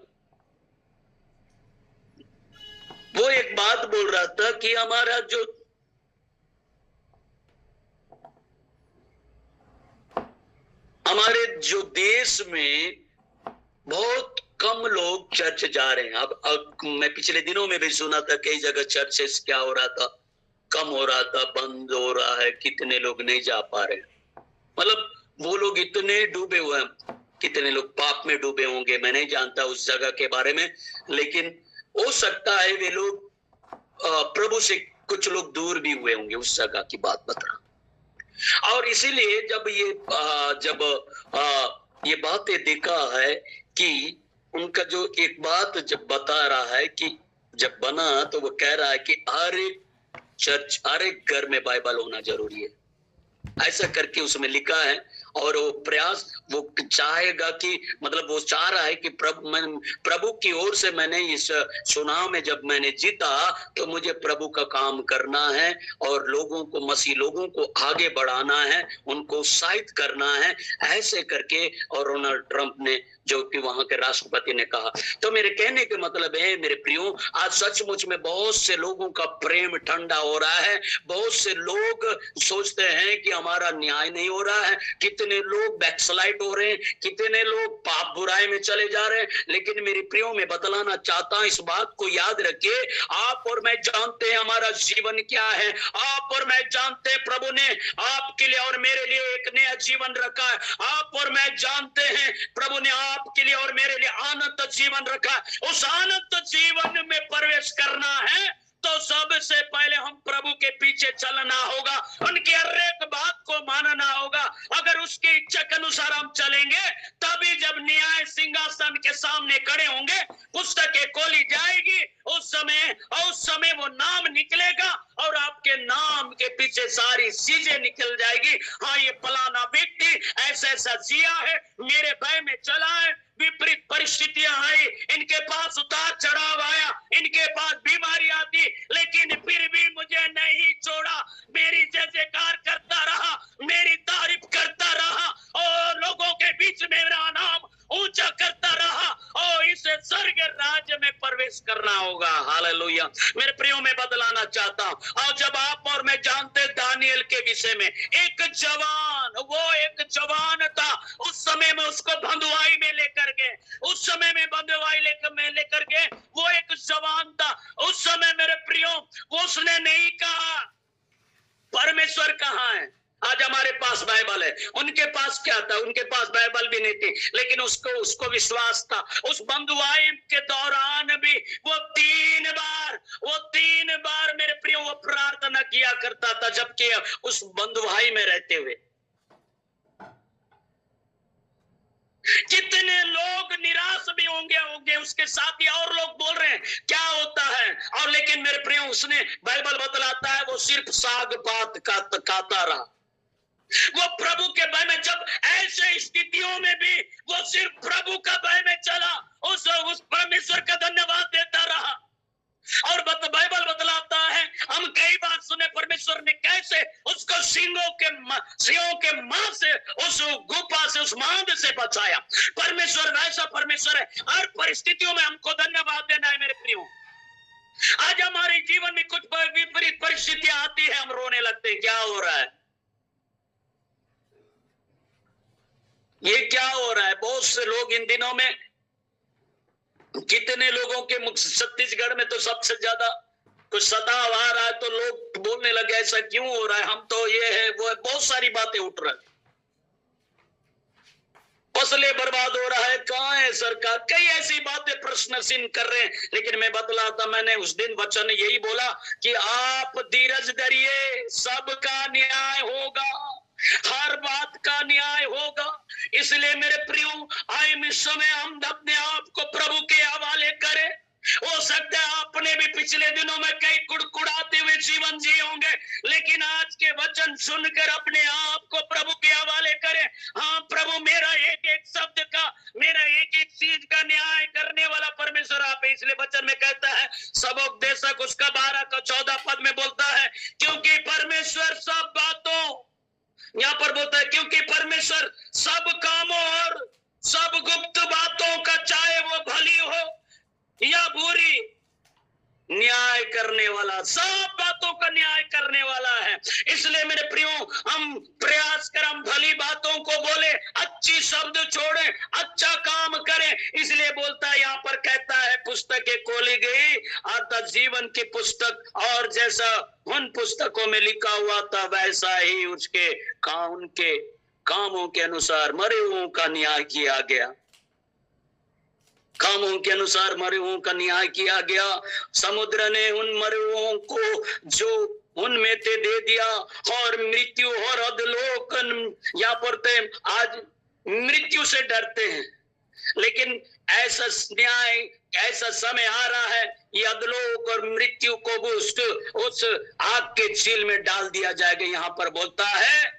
वो एक बात बोल रहा था कि हमारे जो देश में बहुत कम लोग चर्च जा रहे हैं। अब मैं पिछले दिनों में भी सुना था कई जगह चर्चेस क्या हो रहा था, कम हो रहा था, बंद हो रहा है, कितने लोग नहीं जा पा रहे। मतलब वो लोग इतने डूबे हुए हैं, कितने लोग पाप में डूबे होंगे, मैं नहीं जानता उस जगह के बारे में, लेकिन हो सकता है वे लोग प्रभु से कुछ लोग दूर भी हुए होंगे, उस जगह की बात बता। और इसीलिए जब ये बातें देखा है कि उनका जो एक बात जब बता रहा है कि जब बना तो वो कह रहा है कि हर एक चर्च, हर एक घर में बाइबल होना जरूरी है, ऐसा करके उसमें लिखा है। और वो प्रयास, वो चाहेगा कि मतलब वो चाह रहा है कि प्रभु की ओर से मैंने इस चुनाव में जब मैंने जीता तो मुझे प्रभु का काम करना है और लोगों को, मसीह लोगों को आगे बढ़ाना है, उनको उत्साहित करना है, ऐसे करके। और डोनाल्ड ट्रंप ने, जो कि वहां के राष्ट्रपति ने कहा। तो मेरे कहने के मतलब है मेरे प्रियो, आज सचमुच में बहुत से लोगों का प्रेम ठंडा हो रहा है। बहुत से लोग सोचते हैं कि हमारा न्याय नहीं हो रहा है, कितने लोग बैकस्लाइड हो रहे हैं, कितने लोग पाप बुराई में चले जा रहे हैं। लेकिन मेरे प्रियो, मैं बतलाना चाहता हूं, इस बात को याद रखिए, आप और मैं जानते हैं हमारा जीवन क्या है। आप और मैं जानते हैं प्रभु ने आपके लिए और मेरे लिए एक नया जीवन रखा है। आप और मैं जानते हैं प्रभु ने आपके लिए और मेरे लिए आनंद जीवन रखा। उस आनंद जीवन में प्रवेश करना है तो सबसे पहले हम प्रभु के पीछे चलना होगा, उनकी हर एक बात को मानना होगा। अगर उसकी इच्छा के अनुसार हम चलेंगे तभी जब न्याय सिंहासन के सामने खड़े होंगे, पुस्तकें खोली जाएगी, उस समय वो नाम निकलेगा और आपके नाम के पीछे सारी चीजें निकल जाएगी। हाँ, ये फलाना व्यक्ति ऐसा ऐसा जिया है, मेरे भय में चला है, विपरीत परिस्थितियां आई, इनके पास उतार चढ़ाव आया, इनके पास बीमारी आती, लेकिन फिर भी मुझे नहीं छोड़ा, मेरी जय जयकार करता रहा, मेरी तारीफ करता रहा और लोगों के बीच में मेरा नाम ऊंचा करता रहा और इसे स्वर्ग राज्य में प्रवेश करना होगा। हालेलुया। मेरे प्रियो, में बदलाना चाहता हूं। और जब आप और मैं जानते दानियल के विषय में, एक जवान था, उस समय में उसको बंधुआई में लेकर गए, उस समय में बंधुआई लेकर गए, वो एक जवान था। उस समय मेरे प्रियो, उसने नहीं कहा परमेश्वर कहाँ है। आज हमारे पास बाइबल है, उनके पास क्या था? उनके पास बाइबल भी नहीं थी, लेकिन उसको विश्वास था। उस बंधुआई के दौरान भी वो तीन बार मेरे प्रियो वो प्रार्थना किया करता था, जबकि उस बंधुआई में रहते हुए। कितने लोग निराश भी होंगे उसके साथी, और लोग बोल रहे हैं क्या होता है, और लेकिन मेरे प्रियो, उसने, बाइबल बतलाता है, वो सिर्फ साग पात खाता रहा। वो प्रभु के भय में, जब ऐसे स्थितियों में भी वो सिर्फ प्रभु का भय में चला, उस परमेश्वर का धन्यवाद देता रहा। और बाइबल बतलाता है, हम कई बार सुने परमेश्वर ने कैसे उसको सिंहों के मां से, उस गुफा से, उस मांद से बचाया। परमेश्वर वैसा परमेश्वर है, हर परिस्थितियों में हमको धन्यवाद देना है। मेरे प्रियो, आज हमारे जीवन में कुछ विपरीत परिस्थितियां आती है, हम रोने लगते हैं, क्या हो रहा है, ये क्या हो रहा है। बहुत से लोग इन दिनों में, कितने लोगों के छत्तीसगढ़ में तो सबसे ज्यादा कुछ सताव आ रहा है, तो लोग बोलने लगे ऐसा क्यों हो रहा है, हम तो ये है वो है, बहुत सारी बातें उठ रही, फसलें बर्बाद हो रहा है, कहां है सरकार, कई ऐसी बातें प्रश्न चिन्ह कर रहे हैं। लेकिन मैं बतलाता, मैंने उस दिन वचन यही बोला कि आप धीरज धरिए, सबका न्याय होगा, हर बात का न्याय होगा। इसलिए मेरे प्रियो, आए इस समय हम अपने आप को प्रभु के हवाले करें। हो सकता है आपने भी पिछले दिनों में कई कुड़कुड़ाते हुए जीवन जिए होंगे, लेकिन आज के वचन सुनकर अपने आप को प्रभु के हवाले करें। हाँ प्रभु, मेरा एक एक शब्द का, मेरा एक एक चीज का न्याय करने वाला परमेश्वर आप है। इसलिए वचन में कहता है, सबोपदेशक उसका 12 का 14 पद में बोलता है, क्योंकि परमेश्वर सब बातों, यहाँ पर बोलता है, क्योंकि परमेश्वर सब कामों और सब गुप्त बातों का, चाहे वो भली हो या बुरी, न्याय करने वाला, सब बातों का न्याय करने वाला है। इसलिए मेरे प्रियो, हम प्रयास करें, हम भली बातों को बोले, अच्छी शब्द छोड़ें, अच्छा काम करें। इसलिए बोलता है, यहाँ पर कहता है, पुस्तकें खोली गई अर्थात जीवन की पुस्तक, और जैसा उन पुस्तकों में लिखा हुआ था वैसा ही उनके कामों के अनुसार मरे हुओं का न्याय किया गया। कामों के अनुसार मरे हुओं का न्याय किया गया। समुद्र ने उन मरे हुओं को जो उनमें थे दे दिया, और मृत्यु और अधोलोकन, यहाँ पर आज मृत्यु से डरते हैं, लेकिन ऐसा न्याय, ऐसा समय आ रहा है, ये अधोलोक और मृत्यु को उस आग के झील में डाल दिया जाएगा। यहाँ पर बोलता है,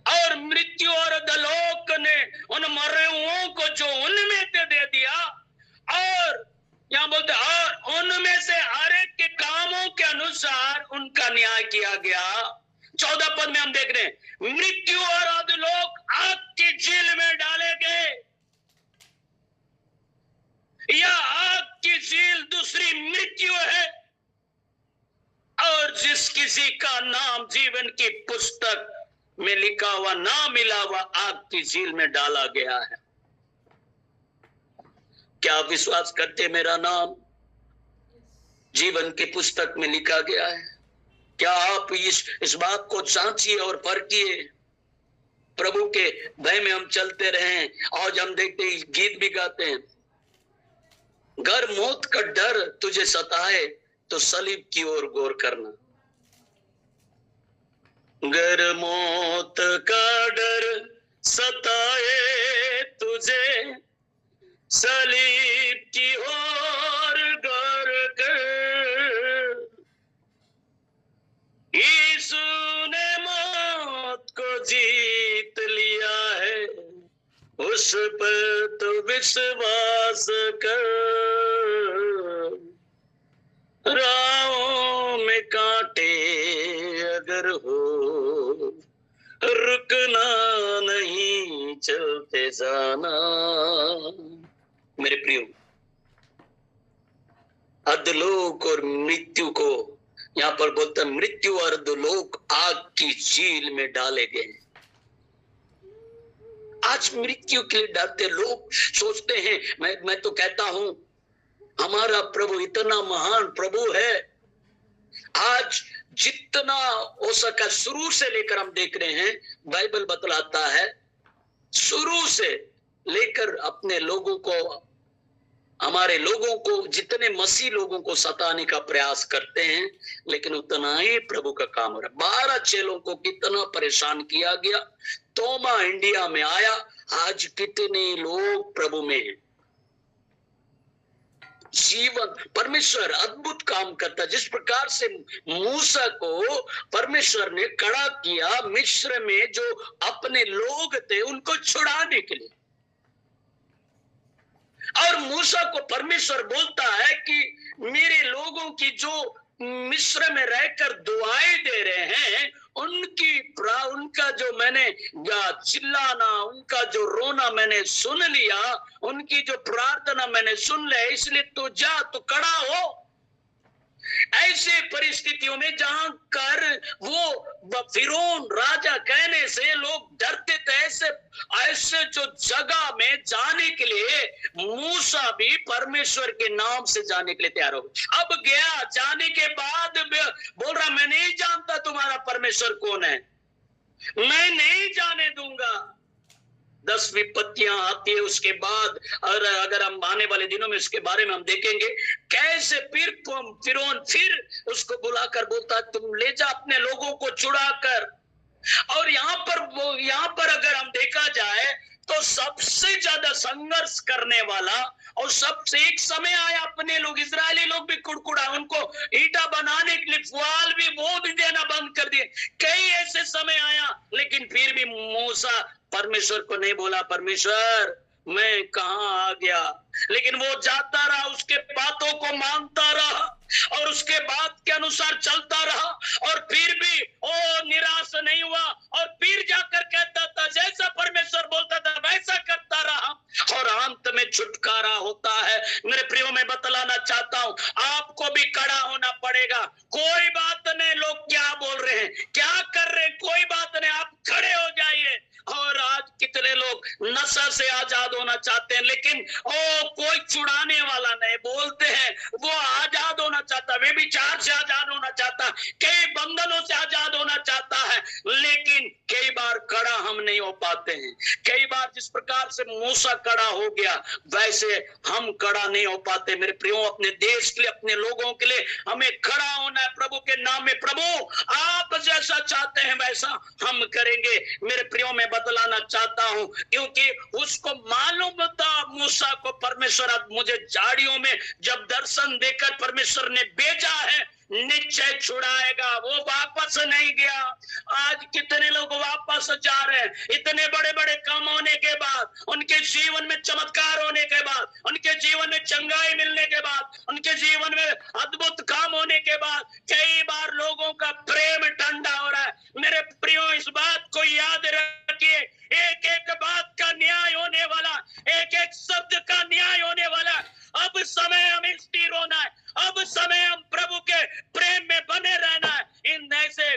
और मृत्यु और अधोलोक ने उन मरे हुओं को जो उनमें से दे दिया, और यहाँ बोलते और उनमें से हर एक के कामों के अनुसार उनका न्याय किया गया। 14 पद में हम देख रहे हैं, मृत्यु और अधोलोक आग की झील में डाले गए। यह आग की झील दूसरी मृत्यु है, और जिस किसी का नाम जीवन की पुस्तक में लिखा हुआ ना मिला हुआ आग की झील में डाला गया है। क्या आप विश्वास करते मेरा नाम जीवन की पुस्तक में लिखा गया है? क्या आप इस बात को जांचिए और परखिए। प्रभु के भय में हम चलते रहे। आज हम देखते हैं, गीत भी गाते हैं, घर मौत का डर तुझे सताए तो सलीब की ओर गौर करना। घर मौत का डर सताए तुझे सलीब की ओर गौर कर। यीशु ने मौत को जीत लिया है, उस पर तो विश्वास कर। राहों में कांटे अगर हो, रुकना नहीं, चलते जाना। मेरे प्रियो, अधोलोक और मृत्यु को यहाँ पर बोलता है, मृत्यु और अधोलोक आग की झील में डाले गए। आज मृत्यु के लिए डरते लोग सोचते हैं, मैं तो कहता हूं हमारा प्रभु इतना महान प्रभु है। आज जितना हो सका शुरू से लेकर हम देख रहे हैं, बाइबल बतलाता है शुरू से लेकर अपने लोगों को, हमारे लोगों को, जितने मसीह लोगों को सताने का प्रयास करते हैं, लेकिन उतना ही प्रभु का काम हो रहा है। 12 चेलों को कितना परेशान किया गया। तोमा इंडिया में आया, आज कितने लोग प्रभु में हैं। जीवन परमेश्वर अद्भुत काम करता। जिस प्रकार से मूसा को परमेश्वर ने खड़ा किया मिस्र में, जो अपने लोग थे उनको छुड़ाने के लिए, और मूसा को परमेश्वर बोलता है कि मेरे लोगों की जो मिस्र में रहकर दुआएं दे रहे हैं, उनका जो मैंने चिल्लाना, उनका जो रोना मैंने सुन लिया, उनकी जो प्रार्थना मैंने सुन लिया, इसलिए तू जा, तू खड़ा हो। ऐसे परिस्थितियों में जहां कर वो फिरौन राजा कहने से लोग डरते थे, ऐसे जो जगह में जाने के लिए मूसा भी परमेश्वर के नाम से जाने के लिए तैयार हो। अब गया, जाने के बाद बोल रहा मैं नहीं जानता तुम्हारा परमेश्वर कौन है, मैं नहीं जाने दूंगा। 10 विपत्तियां आती है उसके बाद, और अगर हम आने वाले दिनों में इसके बारे में हम देखेंगे कैसे फिर फिरौन फिर उसको बुलाकर बोलता तुम ले जा अपने लोगों को छुड़ा कर। और यहाँ पर अगर हम देखा जाए तो सबसे ज्यादा संघर्ष करने वाला, और सबसे एक समय आया अपने लोग इजरायली लोग भी कुड़कुड़ा, उनको ईटा बनाने के लिए फुआल भी वो भी देना बंद कर दिए। कई ऐसे समय आया, लेकिन फिर भी मूसा परमेश्वर को नहीं बोला परमेश्वर मैं कहां आ गया, लेकिन वो जाता रहा, उसके बातों को मानता रहा और उसके बात के अनुसार चलता रहा, और फिर भी वो निराश नहीं हुआ, और फिर जाकर कहता था जैसा परमेश्वर बोलता था वैसा करता रहा, और अंत में छुटकारा होता है। मेरे प्रियो में बतलाना चाहता हूं, आपको भी खड़ा होना पड़ेगा। कोई बात नहीं लोग क्या बोल रहे हैं, क्या कर रहे हैं, कोई बात नहीं, आप खड़े हो जाइए। और आज कितने लोग नशा से आजाद होना चाहते हैं, लेकिन कोई छुड़ाने वाला नहीं, बोलते हैं वो आजाद होना चाहता, वे विचार से आजाद होना चाहता, कई बंधनों से आजाद होना चाहता है, लेकिन कई बार खड़ा हम नहीं हो पाते हैं। कई बार जिस प्रकार से मूसा खड़ा हो गया वैसे हम खड़ा नहीं हो पाते। मेरे प्रियो, अपने देश के लिए, अपने लोगों के लिए हमें खड़ा होना है प्रभु के नाम में। प्रभु आप जैसा चाहते हैं वैसा हम करेंगे। मेरे प्रियो में बतलाना चाहता हूं, क्योंकि उसको मालूम था मूसा को परमेश्वर मुझे झाड़ियों में जब दर्शन देकर परमेश्वर ने भेजा है, निश्चय छुड़ाएगा। वो वापस नहीं गया। आज कितने लोग वापस जा रहे हैं, इतने बड़े बड़े काम होने के बाद, उनके जीवन में चमत्कार होने के बाद, उनके जीवन में चंगाई मिलने के बाद, उनके जीवन में अद्भुत काम होने के बाद कई बार लोगों का प्रेम ठंडा हो रहा है। मेरे प्रियो, इस बात को याद रखिए, एक एक बात का न्याय होने वाला, एक एक शब्द का न्याय होने वाला। अब समय हमें स्थिर होना है, अब समय हम प्रभु के प्रेम में बने रहना है। इन ऐसे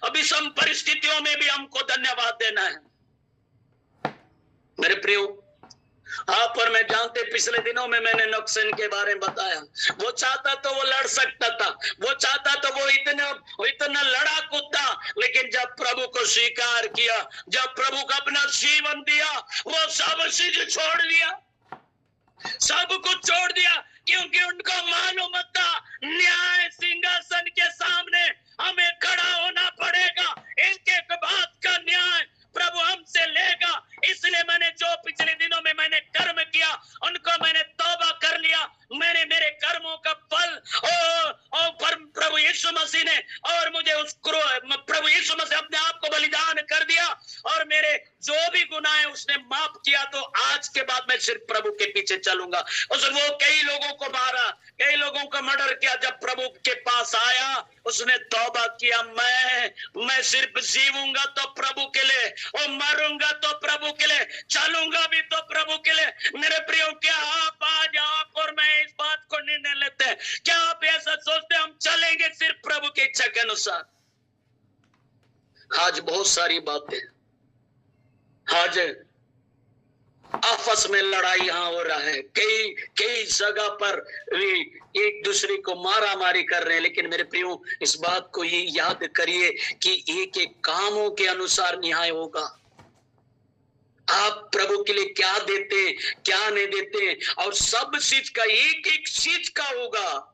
अभिषम परिस्थितियों में भी हमको धन्यवाद देना है। मेरे प्रियो, आप और मैं जानते, पिछले दिनों में मैंने नक्सन के बारे में बताया। वो चाहता तो वो लड़ सकता था, वो चाहता तो वो इतना लड़ाकू था, लेकिन जब प्रभु को स्वीकार किया, जब प्रभु को अपना जीवन दिया, वो सब चीज छोड़ लिया, सब कुछ छोड़ दिया, क्योंकि उनको मालूम था न्याय सिंहासन के सामने हमें खड़ा होना पड़ेगा। एक एक बात का न्याय प्रभु हमसे लेगा। इसलिए मैंने जो पिछले दिनों में मैंने कर्म किया, उनको मैंने तौबा कर लिया। मैंने मेरे कर्मों का फल प्रभु यीशु मसीह ने और मुझे प्रभु यीशु मसीह अपने आप को बलिदान कर दिया और मेरे जो भी गुनाह है उसने माफ किया। तो आज के बाद मैं सिर्फ प्रभु के पीछे चलूंगा। वो कई लोगों को मारा, कई लोगों का मर्डर किया। जब प्रभु के पास आया, उसने तौबा किया, मैं सिर्फ जीवूंगा तो प्रभु के लिए, और मरूंगा तो प्रभु के लिए, चलूंगा भी तो प्रभु के लिए। मेरे प्रियो, क्या आप और मैं इस बात को निर्णय लेते हैं? क्या आप ऐसा सोचते हैं हम चलेंगे सिर्फ प्रभु की इच्छा के अनुसार? आज बहुत सारी बातें, आज आपस में लड़ाई यहाँ हो रहा है, कई जगह पर एक दूसरे को मारा मारी कर रहे हैं। लेकिन मेरे प्रियो, इस बात को ये याद करिए कि एक एक कामों के अनुसार न्याय होगा। आप प्रभु के लिए क्या देते, क्या नहीं देते, और सब चीज का एक एक चीज का होगा।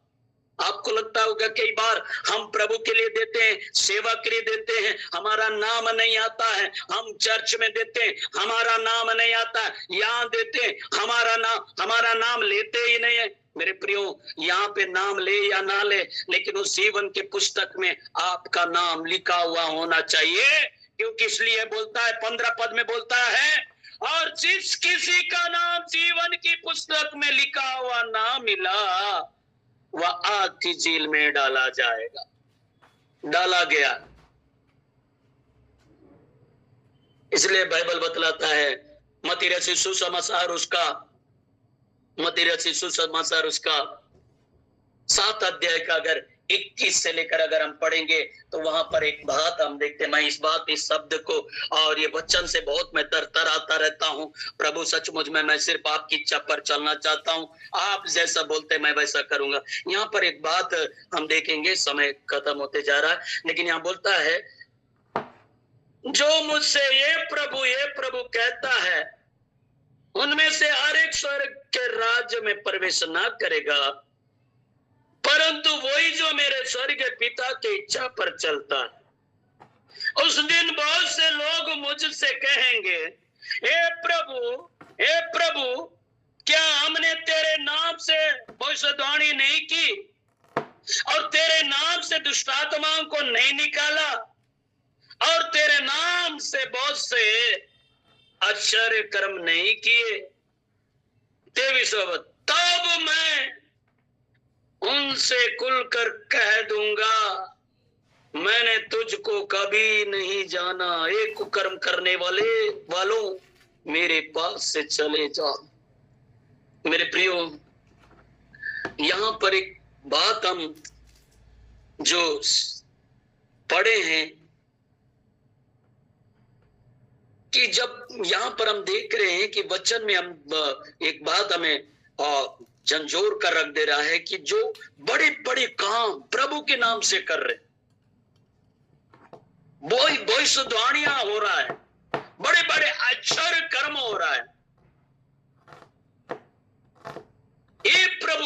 आपको लगता होगा कई बार हम प्रभु के लिए देते हैं, सेवा के लिए देते हैं, हमारा नाम नहीं आता है। हम चर्च में देते हैं, हमारा नाम नहीं आता है। यहाँ देते हैं, हमारा नाम लेते ही नहीं है। मेरे प्रियो, यहाँ पे नाम ले या ना ले, लेकिन उस जीवन के पुस्तक में आपका नाम लिखा हुआ होना चाहिए। क्योंकि इसलिए बोलता है, 15 पद में बोलता है, और जिस किसी का नाम जीवन की पुस्तक में लिखा हुआ ना मिला, वह आग की झील में डाला जाएगा, डाला गया। इसलिए बाइबल बतलाता है, मत्ती रचित सुसमाचार उसका 7 अध्याय का अगर 21 से लेकर अगर हम पढ़ेंगे तो वहां पर एक बात हम देखते हैं। मैं इस शब्द को और ये वचन से बहुत मैं तरतराता रहता हूँ। प्रभु सचमुच में, मैं सिर्फ आपकी इच्छा पर चलना चाहता हूँ। आप जैसा बोलते मैं वैसा करूंगा। यहाँ पर एक बात हम देखेंगे, समय खत्म होते जा रहा है, लेकिन यहाँ बोलता है, जो मुझसे ये प्रभु कहता है, उनमें से हर एक स्वर्ग के राज्य में प्रवेश ना करेगा, परंतु वही जो मेरे स्वर्ग पिता की इच्छा पर चलता है। उस दिन बहुत से लोग मुझसे कहेंगे, हे प्रभु, क्या हमने तेरे नाम से भविष्यवाणी नहीं की और तेरे नाम से दुष्ट आत्माओं को नहीं निकाला और तेरे नाम से बहुत से आश्चर्य कर्म नहीं किए? 23 तब मैं उनसे खुलकर कह दूंगा, मैंने तुझको कभी नहीं जाना। एक कुकर्म करने वालों, मेरे पास से चले जाओ। मेरे प्रियो, यहां पर एक बात हम जो पढ़े हैं कि जब यहां पर हम देख रहे हैं कि वचन में हम एक बात हमें झंझोर कर रख दे रहा है कि जो बड़े बड़े काम प्रभु के नाम से कर रहे, भविष्यवाणियां हो रहा है, बड़े बड़े आश्चर्य कर्म हो रहा है। ये प्रभु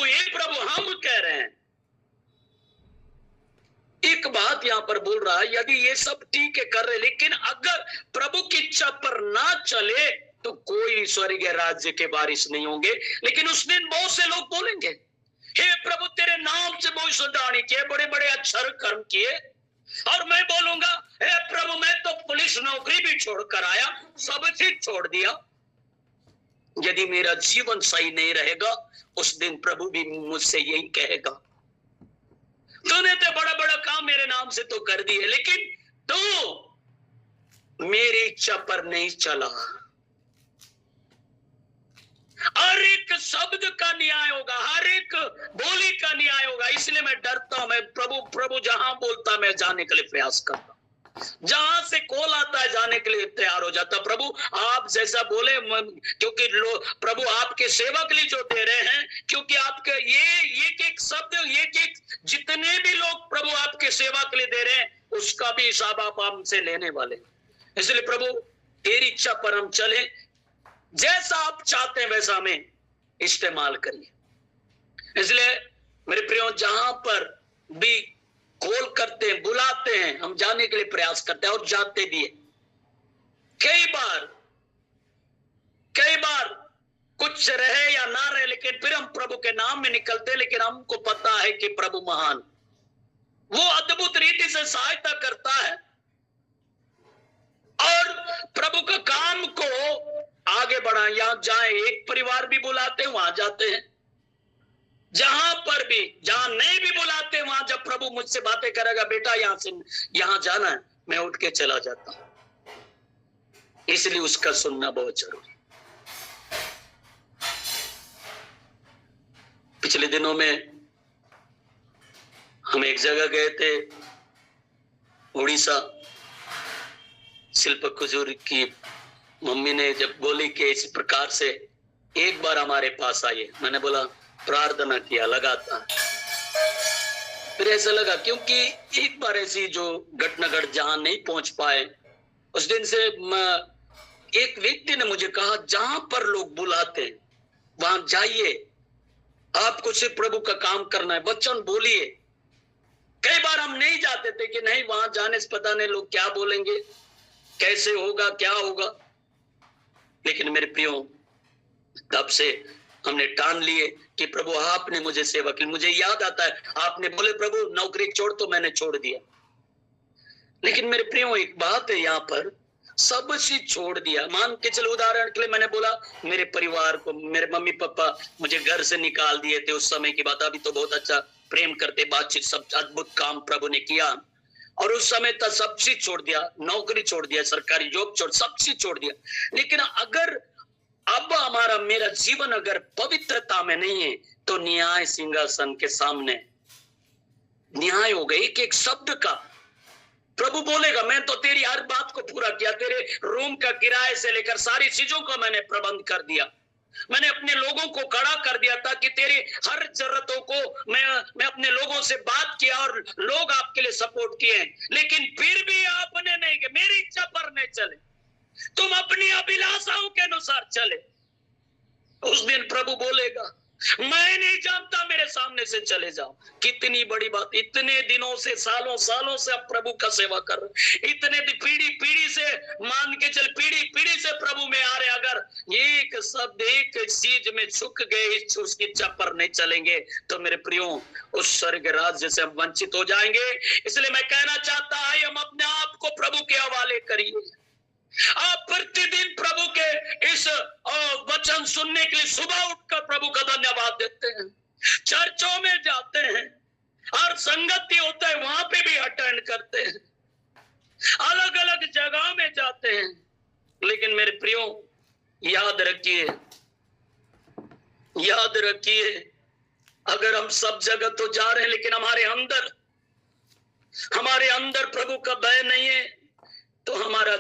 हम कह रहे हैं। एक बात यहां पर बोल रहा है, यदि ये सब ठीक है कर रहे, लेकिन अगर प्रभु की इच्छा पर ना चले तो कोई स्वर्गीय राज्य के वारिस नहीं होंगे। लेकिन उस दिन बहुत से लोग बोलेंगे, हे प्रभु तेरे नाम से भविष्यवाणी किए, बड़े बड़े अक्षर कर्म किए, और मैं बोलूंगा हे प्रभु मैं तो पुलिस नौकरी भी छोड़कर आया, सब चीज छोड़ दिया। यदि मेरा जीवन सही नहीं रहेगा उस दिन प्रभु भी मुझसे यही कहेगा, तूने तो बड़ा बड़ा काम मेरे नाम से तो कर दिए, लेकिन तू मेरी इच्छा पर नहीं चला। हर एक शब्द का न्याय होगा, हर एक बोली का न्याय होगा। इसलिए मैं डरता हूं, मैं प्रभु जहां बोलता मैं जाने के लिए प्रयास करता, जहां से कॉल आता है जाने के लिए तैयार हो जाता। प्रभु आप जैसा बोले, क्योंकि प्रभु आपके सेवा के लिए जो दे रहे हैं, क्योंकि आपके ये एक शब्द, एक जितने भी लोग प्रभु आपके सेवा के लिए दे रहे हैं उसका भी हिसाब आप हमसे लेने वाले। इसलिए प्रभु तेरी इच्छा पर हम चले, जैसा आप चाहते हैं वैसा हमें इस्तेमाल करिए। इसलिए मेरे प्रियो जहां पर भी कॉल करते हैं, बुलाते हैं, हम जाने के लिए प्रयास करते हैं और जाते भी हैं। कई बार कुछ रहे या ना रहे, लेकिन फिर हम प्रभु के नाम में निकलते, लेकिन हमको पता है कि प्रभु महान, वो अद्भुत रीति से सहायता करता है और प्रभु का काम को आगे बढ़ा। यहां जाए, एक परिवार भी बुलाते हैं वहां जाते हैं, जहां पर भी, जहां नहीं भी बुलाते वहां जब प्रभु मुझसे बातें करेगा, बेटा यहां से यहां जाना है, मैं उठ के चला जाता हूं। इसलिए उसका सुनना बहुत जरूरी। पिछले दिनों में हम एक जगह गए थे, उड़ीसा। शिल्प कुजूर की मम्मी ने जब बोली कि इस प्रकार से एक बार हमारे पास आइए, मैंने बोला, प्रार्थना किया लगातार। फिर ऐसा लगा, क्योंकि एक बार ऐसी जो घटना घट जहां नहीं पहुंच पाए, उस दिन से एक व्यक्ति ने मुझे कहा जहां पर लोग बुलाते हैं वहां जाइए, आपको सिर्फ प्रभु का काम करना है, वचन बोलिए। कई बार हम नहीं जाते थे कि नहीं वहां जाने से पता नहीं लोग क्या बोलेंगे, कैसे होगा, क्या होगा। लेकिन मेरे प्रियो तब से हमने ठान लिए कि प्रभु आपने मुझे सेवा की। मुझे याद आता है आपने बोले प्रभु नौकरी छोड़, तो मैंने छोड़ दिया। लेकिन मेरे प्रियो एक बात है, यहाँ पर सब चीज छोड़ दिया। मान के चलो उदाहरण के लिए मैंने बोला मेरे परिवार को, मेरे मम्मी पापा मुझे घर से निकाल दिए थे, उस समय की बात। अभी तो बहुत अच्छा प्रेम करते, बातचीत, सब अद्भुत काम प्रभु ने किया। और उस समय तक सब चीज छोड़ दिया, नौकरी छोड़ दिया, सरकारी जॉब छोड़, सब चीज छोड़ दिया। लेकिन अगर अब हमारा मेरा जीवन अगर पवित्रता में नहीं है तो न्याय सिंहासन के सामने न्याय होगा। एक एक शब्द का प्रभु बोलेगा, मैं तो तेरी हर बात को पूरा किया, तेरे रूम का किराए से लेकर सारी चीजों का मैंने प्रबंध कर दिया, मैंने अपने लोगों को खड़ा कर दिया ताकि तेरी हर जरूरतों को मैं अपने लोगों से बात किया और लोग आपके लिए सपोर्ट किए। लेकिन फिर भी आपने नहीं कि मेरी इच्छा पर नहीं चले, तुम अपनी अभिलाषाओं के अनुसार चले। उस दिन प्रभु बोलेगा, मैं नहीं जानता, मेरे सामने से चले जाओ। कितनी बड़ी बात, इतने दिनों से, सालों सालों से आप प्रभु का सेवा कर रहे, इतने पीढ़ी से, मान के चल पीढ़ी से प्रभु में आ रहे, अगर एक शब्द एक चीज में झुक गए, उसकी इच्छा पर नहीं चलेंगे तो मेरे प्रियो उस स्वर्ग राज्य से हम वंचित हो जाएंगे। इसलिए मैं कहना चाहता है, हम अपने आप को प्रभु के हवाले करिए। आप प्रतिदिन प्रभु के इस वचन सुनने के लिए सुबह उठकर प्रभु का धन्यवाद देते हैं, चर्चों में जाते हैं, और संगति होता है वहां पे भी अटेंड करते हैं, अलग अलग जगह में जाते हैं। लेकिन मेरे प्रियो याद रखिए, अगर हम सब जगह तो जा रहे हैं लेकिन हमारे अंदर प्रभु का भय नहीं है तो हमारा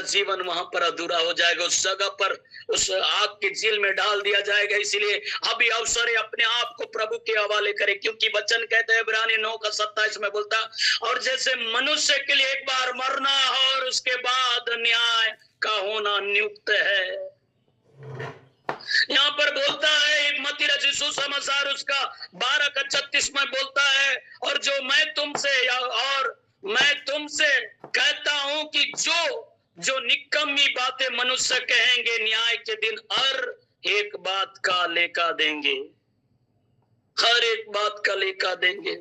जीवन वहां पर अधूरा हो जाएगा, उस जगह पर उस आग की झील में डाल दिया जाएगा। इसलिए अभी अवसर है अपने आप को प्रभु के हवाले करें, क्योंकि वचन कहते हैं इब्रानी 9:27 में बोलता, और जैसे मनुष्य के लिए एक बार मरना और उसके बाद न्याय का होना नियुक्त है। यहाँ पर बोलता है एक मत्ती रचित सुसमाचार उसका 12:36 में बोलता है, और जो मैं तुमसे कहता हूं कि जो निकम्मी बातें मनुष्य कहेंगे न्याय के दिन हर एक बात का लेखा देंगे। हर एक बात का लेखा देंगे।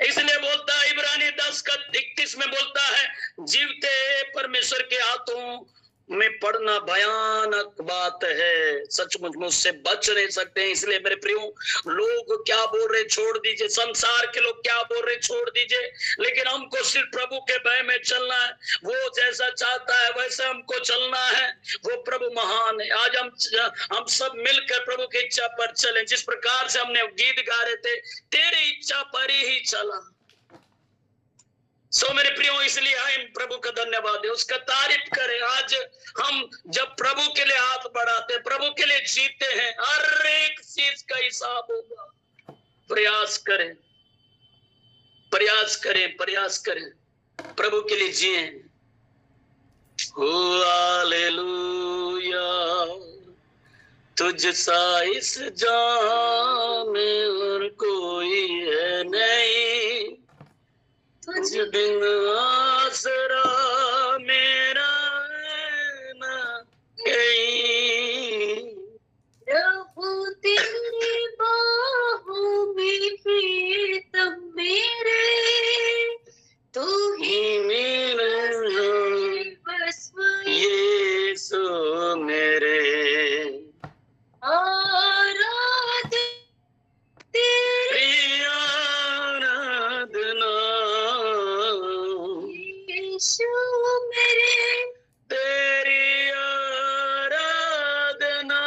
इसलिए बोलता है इब्रानी 10:31 में बोलता है, जीवते परमेश्वर के हाथों में पड़ना भयानक बात है, सचमुच में उससे बच नहीं सकते हैं। इसलिए मेरे प्रियो, लोग क्या बोल रहे छोड़ दीजिए, संसार के लोग क्या बोल रहे छोड़ दीजिए, लेकिन हमको सिर्फ प्रभु के भय में चलना है। वो जैसा चाहता है वैसे हमको चलना है। वो प्रभु महान है। आज हम सब मिलकर प्रभु की इच्छा पर चलें। जिस प्रकार से हमने गीत गा रहे थे, तेरी इच्छा पर ही चला। सो मेरे प्रियो, इसलिए हम प्रभु का धन्यवाद है, उसका तारीफ करें। आज हम जब प्रभु के लिए हाथ बढ़ाते हैं, प्रभु के लिए जीते हैं, हर एक चीज का हिसाब होगा। प्रयास करें, प्रयास करें, प्रयास करें, प्रभु के लिए जिए। हालेलुया, तुझ सा इस जाम में और कोई है नहीं, तुझ बिन आसरा मेरा है ना कहीं। प्रभु तेरी बाहों में प्रीतम मेरे, तू ही मेरा बस यीशु मेरे। आराध तेरी आराधना यीशु मेरे, तेरी आराधना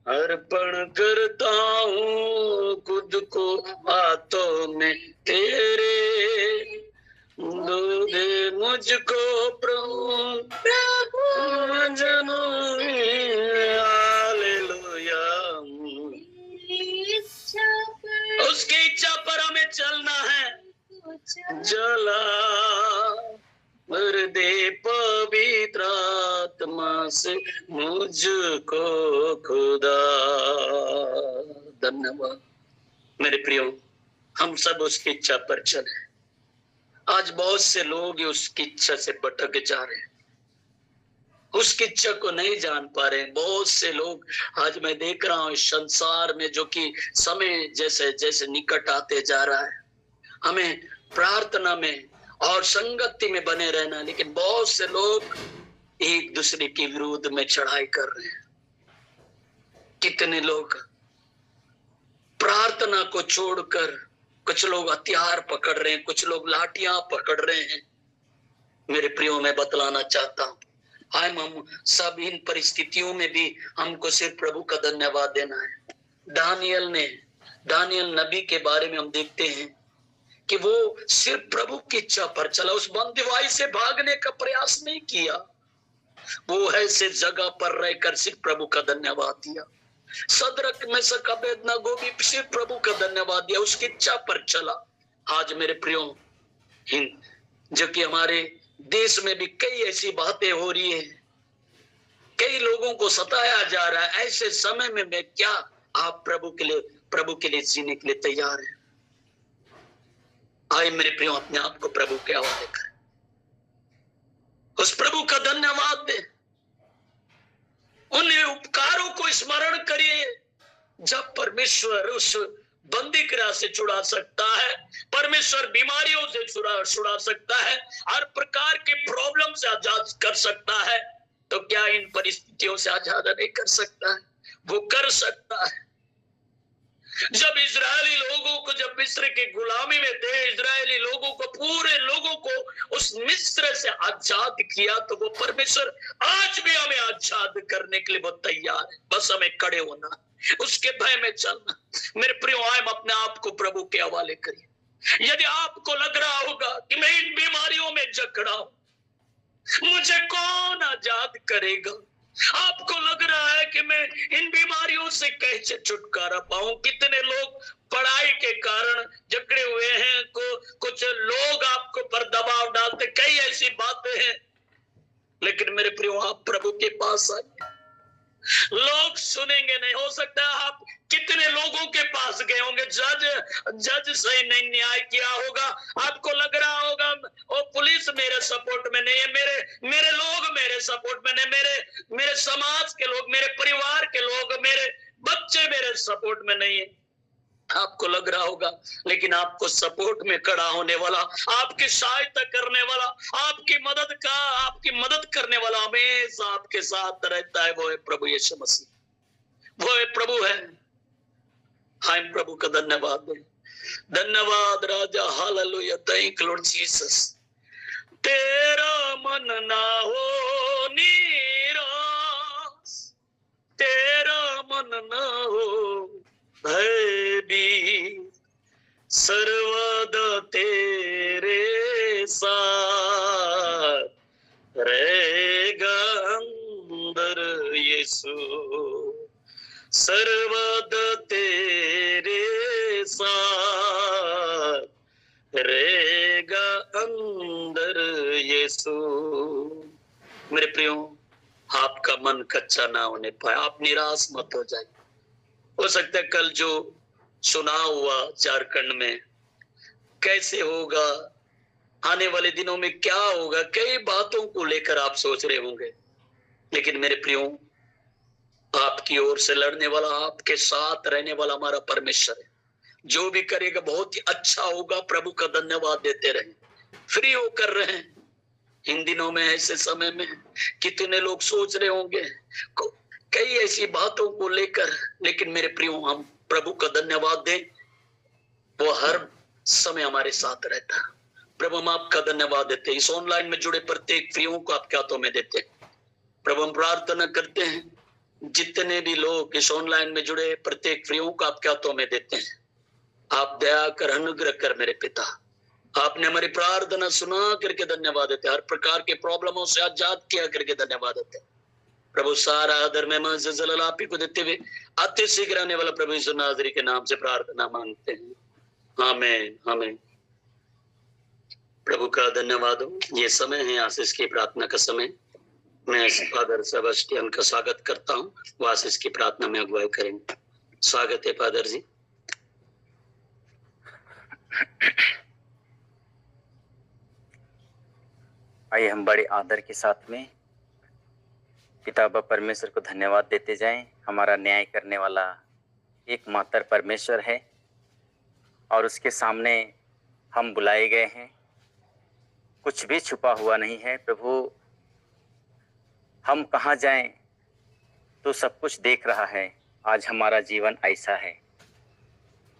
अर्पण करता हूँ खुद को हाथों में तेरे, दो दे मुझको प्रभु प्रभु जनों में। हालेलुया, इच्छा पर उसकी इच्छा पर हमें चलना है। चल। जला भर दे पवित्र आत्मा से मुझको खुदा। धन्यवाद मेरे प्रियो, हम सब उसकी इच्छा पर चले। आज बहुत से लोग उसकी इच्छा से भटक जा रहे हैं, उसकी इच्छा को नहीं जान पा रहे। बहुत से लोग आज मैं देख रहा हूँ इस संसार में, जो कि समय जैसे जैसे निकट आते जा रहा है, हमें प्रार्थना में और संगति में बने रहना, लेकिन बहुत से लोग एक दूसरे के विरोध में चढ़ाई कर रहे हैं। कितने लोग प्रार्थना को छोड़कर, कुछ लोग हथियार पकड़ रहे हैं, कुछ लोग लाठियां पकड़ रहे हैं। मेरे प्रियो, मैं बतलाना चाहता हूं, हम सब इन परिस्थितियों में भी हमको सिर्फ प्रभु का धन्यवाद देना है। दानियल नबी के बारे में हम देखते हैं कि वो सिर्फ प्रभु की इच्छा पर चला, उस बंदीवाई से भागने का प्रयास नहीं किया। वो ऐसे जगह पर रहकर सिर्फ प्रभु का धन्यवाद दिया। सदरक मेशक अबेदनगो भी सिर्फ प्रभु का धन्यवाद दिया, उसकी इच्छा पर चला। आज मेरे प्रियो, जो कि हमारे देश में भी कई ऐसी बातें हो रही है, कई लोगों को सताया जा रहा है, ऐसे समय में मैं क्या आप प्रभु के लिए जीने के लिए तैयार हैं? आए मेरे प्रियो, अपने आप को प्रभु के हवाले करें, उस प्रभु का धन्यवाद दें, उन उपकारों को स्मरण करिए। जब परमेश्वर उस बंदी गृह से छुड़ा सकता है, परमेश्वर बीमारियों से छुड़ा सकता है, हर प्रकार के प्रॉब्लम से आजाद कर सकता है, तो क्या इन परिस्थितियों से आजाद नहीं कर सकता है? वो कर सकता है। जब इजरायली लोगों को, जब मिस्र की गुलामी में थे, इजरायली लोगों को, पूरे लोगों को उस मिस्र से आजाद किया, तो वो परमेश्वर आज भी हमें आजाद करने के लिए वो तैयार है। बस हमें खड़े होना, उसके भय में चलना। मेरे प्रियो, हम अपने आप को प्रभु के हवाले करिए। यदि आपको लग रहा होगा कि मैं इन बीमारियों में जकड़ा हूं, मुझे कौन आजाद करेगा, आपको लग रहा है कि मैं इन बीमारियों से कैसे छुटकारा पाऊं, कितने लोग पढ़ाई के कारण जकड़े हुए हैं, कुछ लोग आपको पर दबाव डालते, कई ऐसी बातें हैं, लेकिन मेरे प्रियो, आप प्रभु के पास आइए। लोग सुनेंगे नहीं, हो सकता है आप कितने लोगों के पास गए होंगे, जज सही नहीं न्याय किया होगा, आपको लग रहा होगा ओ पुलिस मेरे सपोर्ट में नहीं है, मेरे लोग मेरे सपोर्ट में नहीं, मेरे समाज के लोग, मेरे परिवार के लोग, मेरे बच्चे मेरे सपोर्ट में नहीं है, आपको लग रहा होगा, लेकिन आपको सपोर्ट में खड़ा होने वाला, आपकी सहायता करने वाला, आपकी मदद करने वाला हमेशा आपके साथ रहता है, वो है प्रभु यीशु मसीह, वो है प्रभु है। हम प्रभु का धन्यवाद दें। धन्यवाद राजा, हालेलुया, थैंक लॉर्ड जीसस। तेरा मन ना हो निराश, तेरा मन ना हो भयभीत, सर्वदा तेरे साथ रहेगा अंदर यीशु, सर्वदा तेरे साथ रहेगा अंदर यीशु। मेरे प्रियो, आपका मन कच्चा ना होने पाए, आप निराश मत हो जाए। हो सकता है कल जो चुनाव हुआ झारखंड में कैसे होगा, आने वाले दिनों में क्या होगा, कई बातों को लेकर आप सोच रहे होंगे, लेकिन मेरे प्रियो, आपकी ओर से लड़ने वाला, आपके साथ रहने वाला हमारा परमेश्वर है। जो भी करेगा बहुत ही अच्छा होगा। प्रभु का धन्यवाद देते रहे। फ्री होकर रहे। इन दिनों में, ऐसे समय में कितने लोग सोच रहे होंगे कई ऐसी बातों को लेकर, लेकिन मेरे प्रियो, हम प्रभु का धन्यवाद दें, वो हर समय हमारे साथ रहता है। प्रभु, हम आपका धन्यवाद देते हैं। इस ऑनलाइन में जुड़े प्रत्येक प्रियों को आपके हाथों में देते हैं। प्रभु, हम प्रार्थना करते हैं, जितने भी लोग इस ऑनलाइन में जुड़े प्रत्येक प्रियों को आपके हाथों में देते हैं। आप दया कर, अनुग्रह कर मेरे पिता। आपने हमारी प्रार्थना सुना करके धन्यवाद देते। हर प्रकार के प्रॉब्लमों से आजाद किया करके धन्यवाद देते। प्रभु, सारा आदर में जलाल आप ही को देते हुए अति शीघ्र आने वाला प्रभु यीशु नाज़री के नाम से प्रार्थना मांगते हैं। आमीन, आमीन। प्रभु का धन्यवाद हो। ये समय है आशीष की प्रार्थना का समय। मैं फादर सेबेस्टियन का स्वागत करता हूँ। वो आशीष की प्रार्थना में अगुवाई करेंगे। स्वागत है फादर जी। आइए हम बड़े आदर के साथ में पिता बाप परमेश्वर को धन्यवाद देते जाएं। हमारा न्याय करने वाला एकमात्र परमेश्वर है और उसके सामने हम बुलाए गए हैं। कुछ भी छुपा हुआ नहीं है। प्रभु, हम कहाँ जाएं तो सब कुछ देख रहा है। आज हमारा जीवन ऐसा है।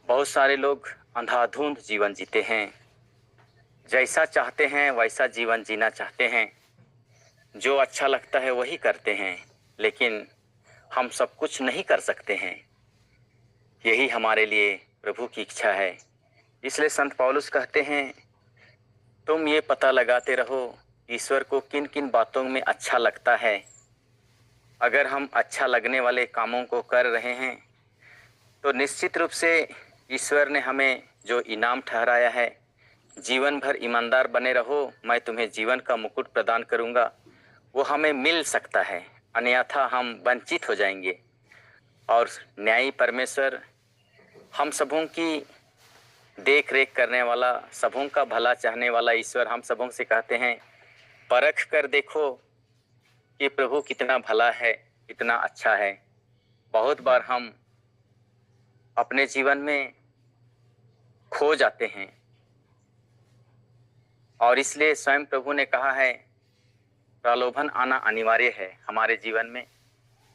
बहुत सारे लोग अंधाधुंध जीवन जीते हैं। जैसा चाहते हैं वैसा जीवन जीना चाहते हैं। जो अच्छा लगता है वही करते हैं, लेकिन हम सब कुछ नहीं कर सकते हैं। यही हमारे लिए प्रभु की इच्छा है। इसलिए संत पौलुस कहते हैं, तुम ये पता लगाते रहो ईश्वर को किन किन बातों में अच्छा लगता है। अगर हम अच्छा लगने वाले कामों को कर रहे हैं तो निश्चित रूप से ईश्वर ने हमें जो इनाम ठहराया है, जीवन भर ईमानदार बने रहो, मैं तुम्हें जीवन का मुकुट प्रदान करूंगा, वो हमें मिल सकता है। अन्यथा हम वंचित हो जाएंगे। और न्यायी परमेश्वर, हम सबों की देख रेख करने वाला, सबों का भला चाहने वाला ईश्वर हम सबों से कहते हैं, परख कर देखो कि प्रभु कितना भला है, कितना अच्छा है। बहुत बार हम अपने जीवन में खो जाते हैं और इसलिए स्वयं प्रभु ने कहा है, प्रलोभन आना अनिवार्य है हमारे जीवन में,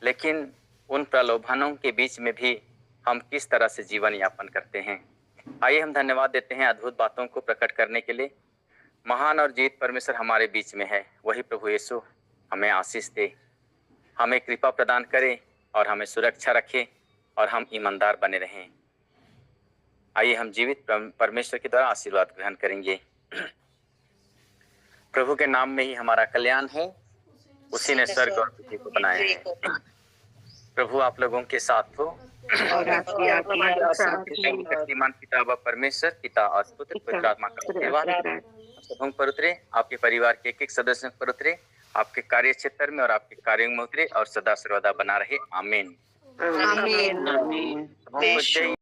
लेकिन उन प्रलोभनों के बीच में भी हम किस तरह से जीवन यापन करते हैं। आइए हम धन्यवाद देते हैं अद्भुत बातों को प्रकट करने के लिए। महान और जीवित परमेश्वर हमारे बीच में है। वही प्रभु यीशु हमें आशीष दे, हमें कृपा प्रदान करे और हमें सुरक्षा रखे और हम ईमानदार बने रहें। आइए हम जीवित परमेश्वर के द्वारा आशीर्वाद ग्रहण करेंगे। प्रभु के नाम में ही हमारा कल्याण है। उसी ने स्वर्ग और पृथ्वी को बनाया है। प्रभु आप लोगों के साथ हो। शक्तिमान पिता व परमेश्वर, पिता और पुत्र पवित्र आत्मा का आशीर्वाद सबों पर उतरे, आपके परिवार के एक एक सदस्य पर उतरे, आपके कार्य क्षेत्र में और आपके कार्यों में उतरे और सदा सर्वदा बना रहे। आमीन। आमीन।